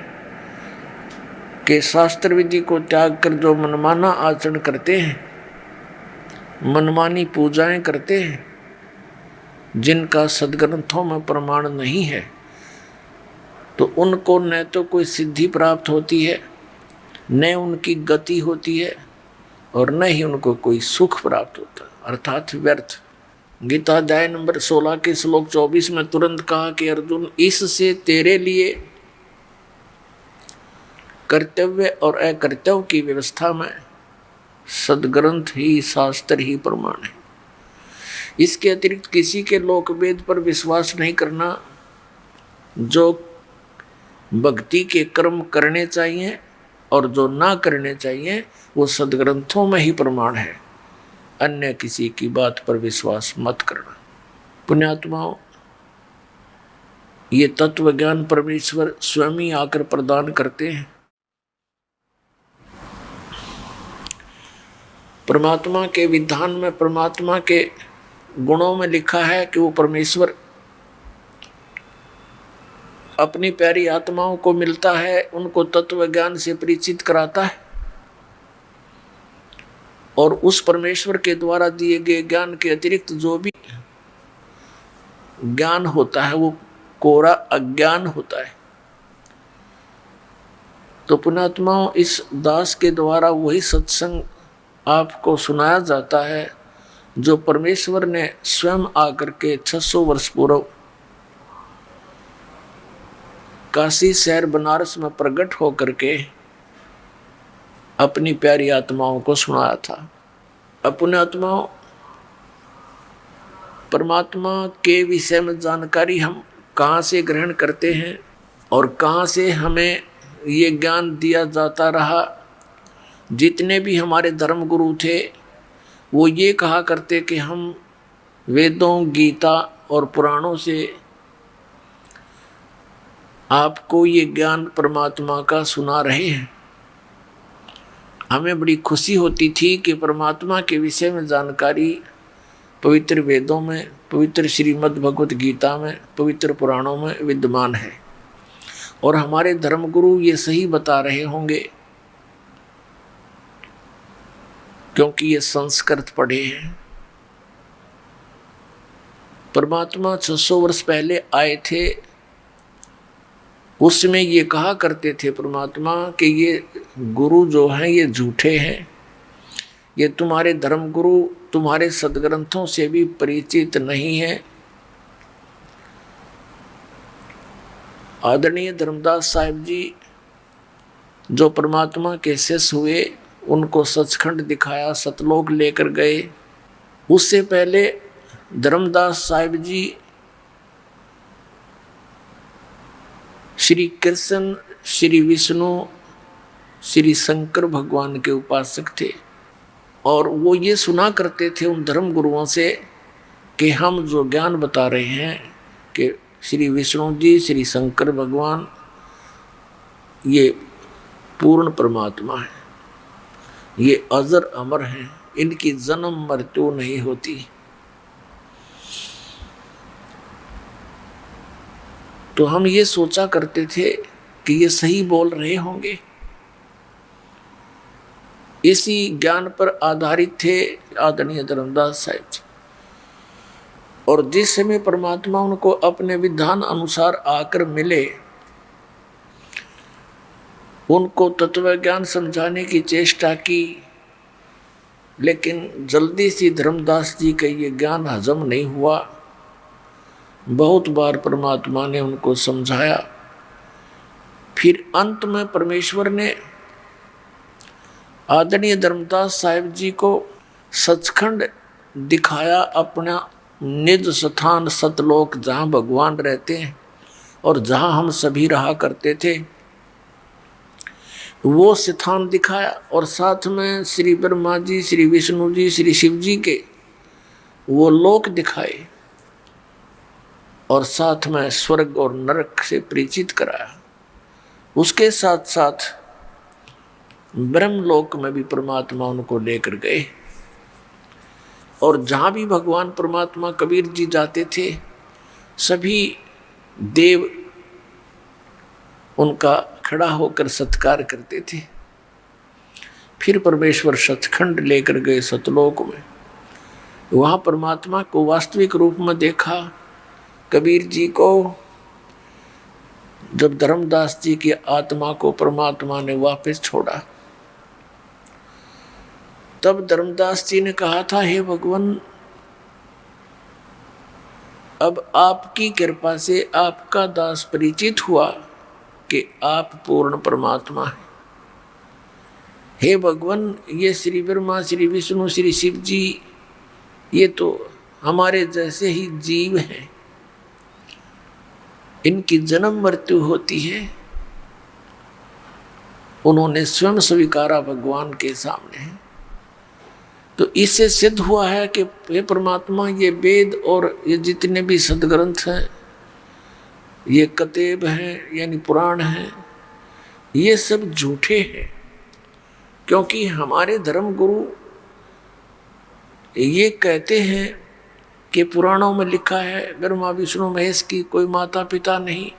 कि शास्त्र विधि को त्याग कर जो मनमाना आचरण करते हैं, मनमानी पूजाएं करते हैं, जिनका सदग्रंथों में प्रमाण नहीं है, तो उनको न तो कोई सिद्धि प्राप्त होती है, न उनकी गति होती है, और न ही उनको कोई सुख प्राप्त होता, अर्थात व्यर्थ। गीता अध्याय नंबर 16 के श्लोक 24 में तुरंत कहा कि अर्जुन, इससे तेरे लिए कर्तव्य और अकर्तव्य की व्यवस्था में सदग्रंथ ही, शास्त्र ही प्रमाण है। इसके अतिरिक्त किसी के लोकवेद पर विश्वास नहीं करना। जो भक्ति के कर्म करने चाहिए और जो ना करने चाहिए वो सदग्रंथों में ही प्रमाण है, अन्य किसी की बात पर विश्वास मत करना। पुण्यात्माओं, ये तत्व ज्ञान परमेश्वर स्वयं ही आकर प्रदान करते हैं। परमात्मा के विधान में, परमात्मा के गुणों में लिखा है कि वो परमेश्वर अपनी प्यारी आत्माओं को मिलता है, उनको तत्व ज्ञान से परिचित कराता है, और उस परमेश्वर के द्वारा दिए गए ज्ञान के अतिरिक्त जो भी ज्ञान होता है वो कोरा अज्ञान होता है। तो पुण्यात्माओं, इस दास के द्वारा वही सत्संग आपको सुनाया जाता है जो परमेश्वर ने स्वयं आकर के 600 वर्ष पूर्व काशी शहर बनारस में प्रकट होकर के अपनी प्यारी आत्माओं को सुनाया था। अपने आत्माओं, परमात्मा के विषय में जानकारी हम कहाँ से ग्रहण करते हैं और कहाँ से हमें ये ज्ञान दिया जाता रहा। जितने भी हमारे धर्म गुरु थे वो ये कहा करते कि हम वेदों, गीता और पुराणों से आपको ये ज्ञान परमात्मा का सुना रहे हैं। हमें बड़ी खुशी होती थी कि परमात्मा के विषय में जानकारी पवित्र वेदों में, पवित्र श्रीमद् भगवत गीता में, पवित्र पुराणों में विद्यमान है, और हमारे धर्मगुरु ये सही बता रहे होंगे क्योंकि ये संस्कृत पढ़े हैं। परमात्मा 600 वर्ष पहले आए थे, उसमें ये कहा करते थे परमात्मा कि ये गुरु जो हैं ये झूठे हैं, ये तुम्हारे धर्म गुरु तुम्हारे सदग्रंथों से भी परिचित नहीं है। आदरणीय धर्मदास साहिब जी जो परमात्मा के शिष्य हुए, उनको सचखंड दिखाया, सतलोक लेकर गए। उससे पहले धर्मदास साहिब जी श्री कृष्ण, श्री विष्णु, श्री शंकर भगवान के उपासक थे, और वो ये सुना करते थे उन धर्म गुरुओं से कि हम जो ज्ञान बता रहे हैं कि श्री विष्णु जी, श्री शंकर भगवान ये पूर्ण परमात्मा है, ये अजर अमर हैं, इनकी जन्म मृत्यु नहीं होती। तो हम ये सोचा करते थे कि ये सही बोल रहे होंगे। इसी ज्ञान पर आधारित थे आदरणीय धर्मदास साहिब जी, और जिस समय परमात्मा उनको अपने विधान अनुसार आकर मिले, उनको तत्व ज्ञान समझाने की चेष्टा की, लेकिन जल्दी से धर्मदास जी का ये ज्ञान हजम नहीं हुआ। बहुत बार परमात्मा ने उनको समझाया, फिर अंत में परमेश्वर ने आदरणीय धर्मदास साहिब जी को सचखंड दिखाया, अपना निज स्थान सतलोक जहाँ भगवान रहते हैं और जहाँ हम सभी रहा करते थे, वो स्थान दिखाया। और साथ में श्री ब्रह्मा जी, श्री विष्णु जी, श्री शिव जी के वो लोक दिखाए और साथ में स्वर्ग और नरक से परिचित कराया। उसके साथ साथ ब्रह्मलोक में भी परमात्मा उनको लेकर गए और जहाँ भी भगवान परमात्मा कबीर जी जाते थे, सभी देव उनका खड़ा होकर सत्कार करते थे। फिर परमेश्वर सचखंड लेकर गए सतलोक में, वहाँ परमात्मा को वास्तविक रूप में देखा। कबीर जी को जब धर्मदास जी की आत्मा को परमात्मा ने वापस छोड़ा, तब धर्मदास जी ने कहा था, हे भगवान, अब आपकी कृपा से आपका दास परिचित हुआ कि आप पूर्ण परमात्मा हैं। हे भगवान, ये श्री ब्रह्मा, श्री विष्णु, श्री शिव जी, ये तो हमारे जैसे ही जीव हैं, इनकी जन्म मृत्यु होती है। उन्होंने स्वयं स्वीकारा भगवान के सामने। तो इससे सिद्ध हुआ है कि हे परमात्मा, ये वेद और ये जितने भी सदग्रंथ हैं, ये कतेब हैं यानी पुराण हैं, ये सब झूठे हैं। क्योंकि हमारे धर्म गुरु ये कहते हैं कि पुराणों में लिखा है ब्रह्मा विष्णु महेश की कोई माता पिता नहीं,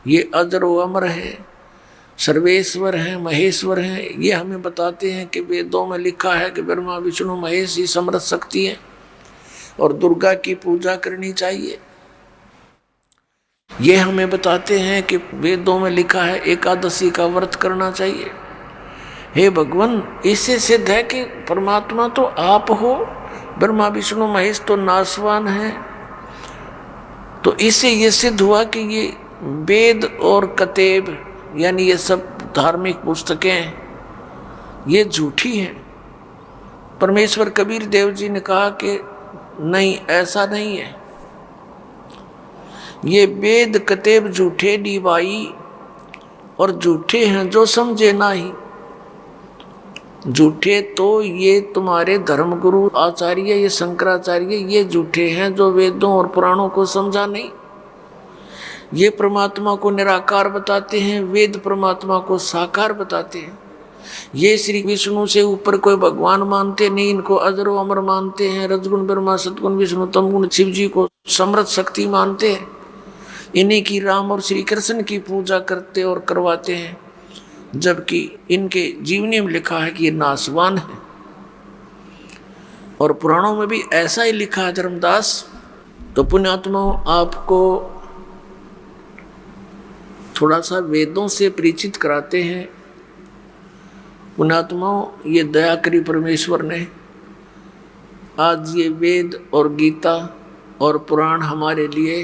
ये अजर व अमर हैं, सर्वेश्वर हैं, महेश्वर हैं। ये हमें बताते हैं कि वेदों में लिखा है कि ब्रह्मा विष्णु महेश ही समर्थ शक्ति है और दुर्गा की पूजा करनी चाहिए। ये हमें बताते हैं कि वेदों में लिखा है एकादशी का व्रत करना चाहिए। हे भगवान, इससे सिद्ध है कि परमात्मा तो आप हो, ब्रह्मा विष्णु महेश तो नाशवान है। तो इससे ये सिद्ध हुआ कि ये वेद और कतेब यानी ये सब धार्मिक पुस्तकें ये झूठी हैं। परमेश्वर कबीर देव जी ने कहा कि नहीं, ऐसा नहीं है, ये वेद कतेब झूठे डी भाई, और झूठे हैं जो समझे नहीं। झूठे तो ये तुम्हारे धर्मगुरु आचार्य, ये शंकराचार्य, ये झूठे हैं जो वेदों और पुराणों को समझा नहीं। ये परमात्मा को निराकार बताते हैं, वेद परमात्मा को साकार बताते हैं। ये श्री विष्णु से ऊपर कोई भगवान मानते नहीं, इनको अजर व अमर मानते हैं। रजगुण ब्रह्मा, सतगुण विष्णु, तमगुण शिव जी को समर्थ शक्ति मानते हैं। इन्हीं की राम और श्री कृष्ण की पूजा करते और करवाते हैं, जबकि इनके जीवनी में लिखा है कि ये नाशवान है। और पुराणों में भी ऐसा ही लिखा है धर्मदास। तो पुण्यात्माओं, आपको थोड़ा सा वेदों से परिचित कराते हैं। पुण्यात्माओं, ये दया करी परमेश्वर ने, आज ये वेद और गीता और पुराण हमारे लिए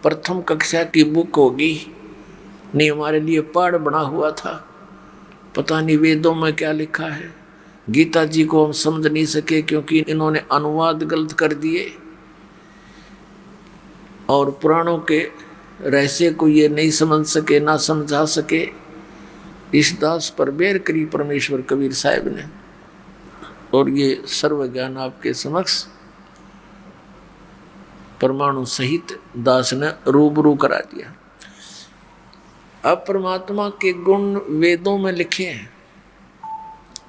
प्रथम कक्षा की बुक होगी। नहीं, हमारे लिए पाठ बना हुआ था। पता नहीं वेदों में क्या लिखा है। गीता जी को हम समझ नहीं सके क्योंकि इन्होंने अनुवाद गलत कर दिए, और पुराणों के रहस्य को ये नहीं समझ सके, ना समझा सके। इस दास पर बेर करी परमेश्वर कबीर साहब ने, और ये सर्व ज्ञान आपके समक्ष परमाणु सहित दास ने रूबरू करा दिया। अब परमात्मा के गुण वेदों में लिखे हैं।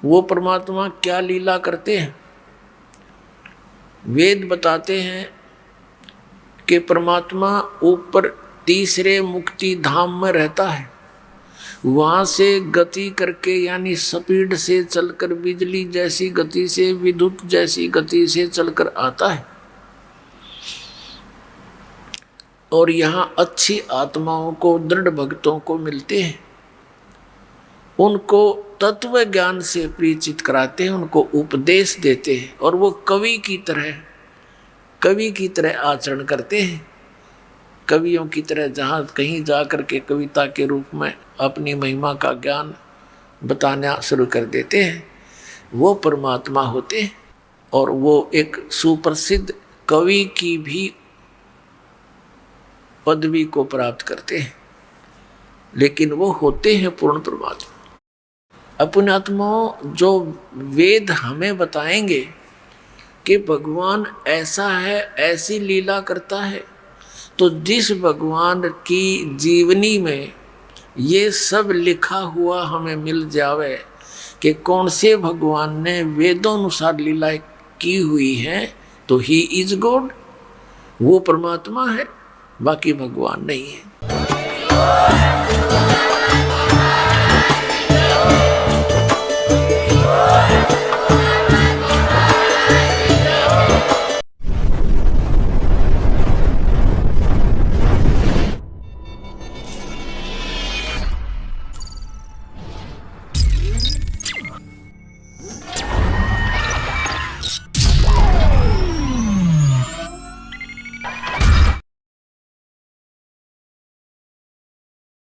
वो परमात्मा क्या लीला करते हैं? वेद बताते हैं कि परमात्मा ऊपर तीसरे मुक्ति धाम में रहता है। वहाँ से गति करके यानी स्पीड से चलकर, बिजली जैसी गति से, विद्युत जैसी गति से चलकर आता है। और यहाँ अच्छी आत्माओं को, दृढ़ भक्तों को मिलते हैं। उनको तत्व ज्ञान से परिचित कराते हैं, उनको उपदेश देते हैं, और वो कवि की तरह आचरण करते हैं। कवियों की तरह जहाँ कहीं जा कर के कविता के रूप में अपनी महिमा का ज्ञान बताना शुरू कर देते हैं। वो परमात्मा होते हैं और वो एक सुप्रसिद्ध कवि की भी पदवी को प्राप्त करते हैं, लेकिन वो होते हैं पूर्ण परमात्मा। अपने आत्माओं, जो वेद हमें बताएंगे कि भगवान ऐसा है, ऐसी लीला करता है, तो जिस भगवान की जीवनी में ये सब लिखा हुआ हमें मिल जावे कि कौन से भगवान ने वेदों अनुसार लीलाएं की हुई हैं, तो ही इज गॉड, वो परमात्मा है, बाकी भगवान नहीं है।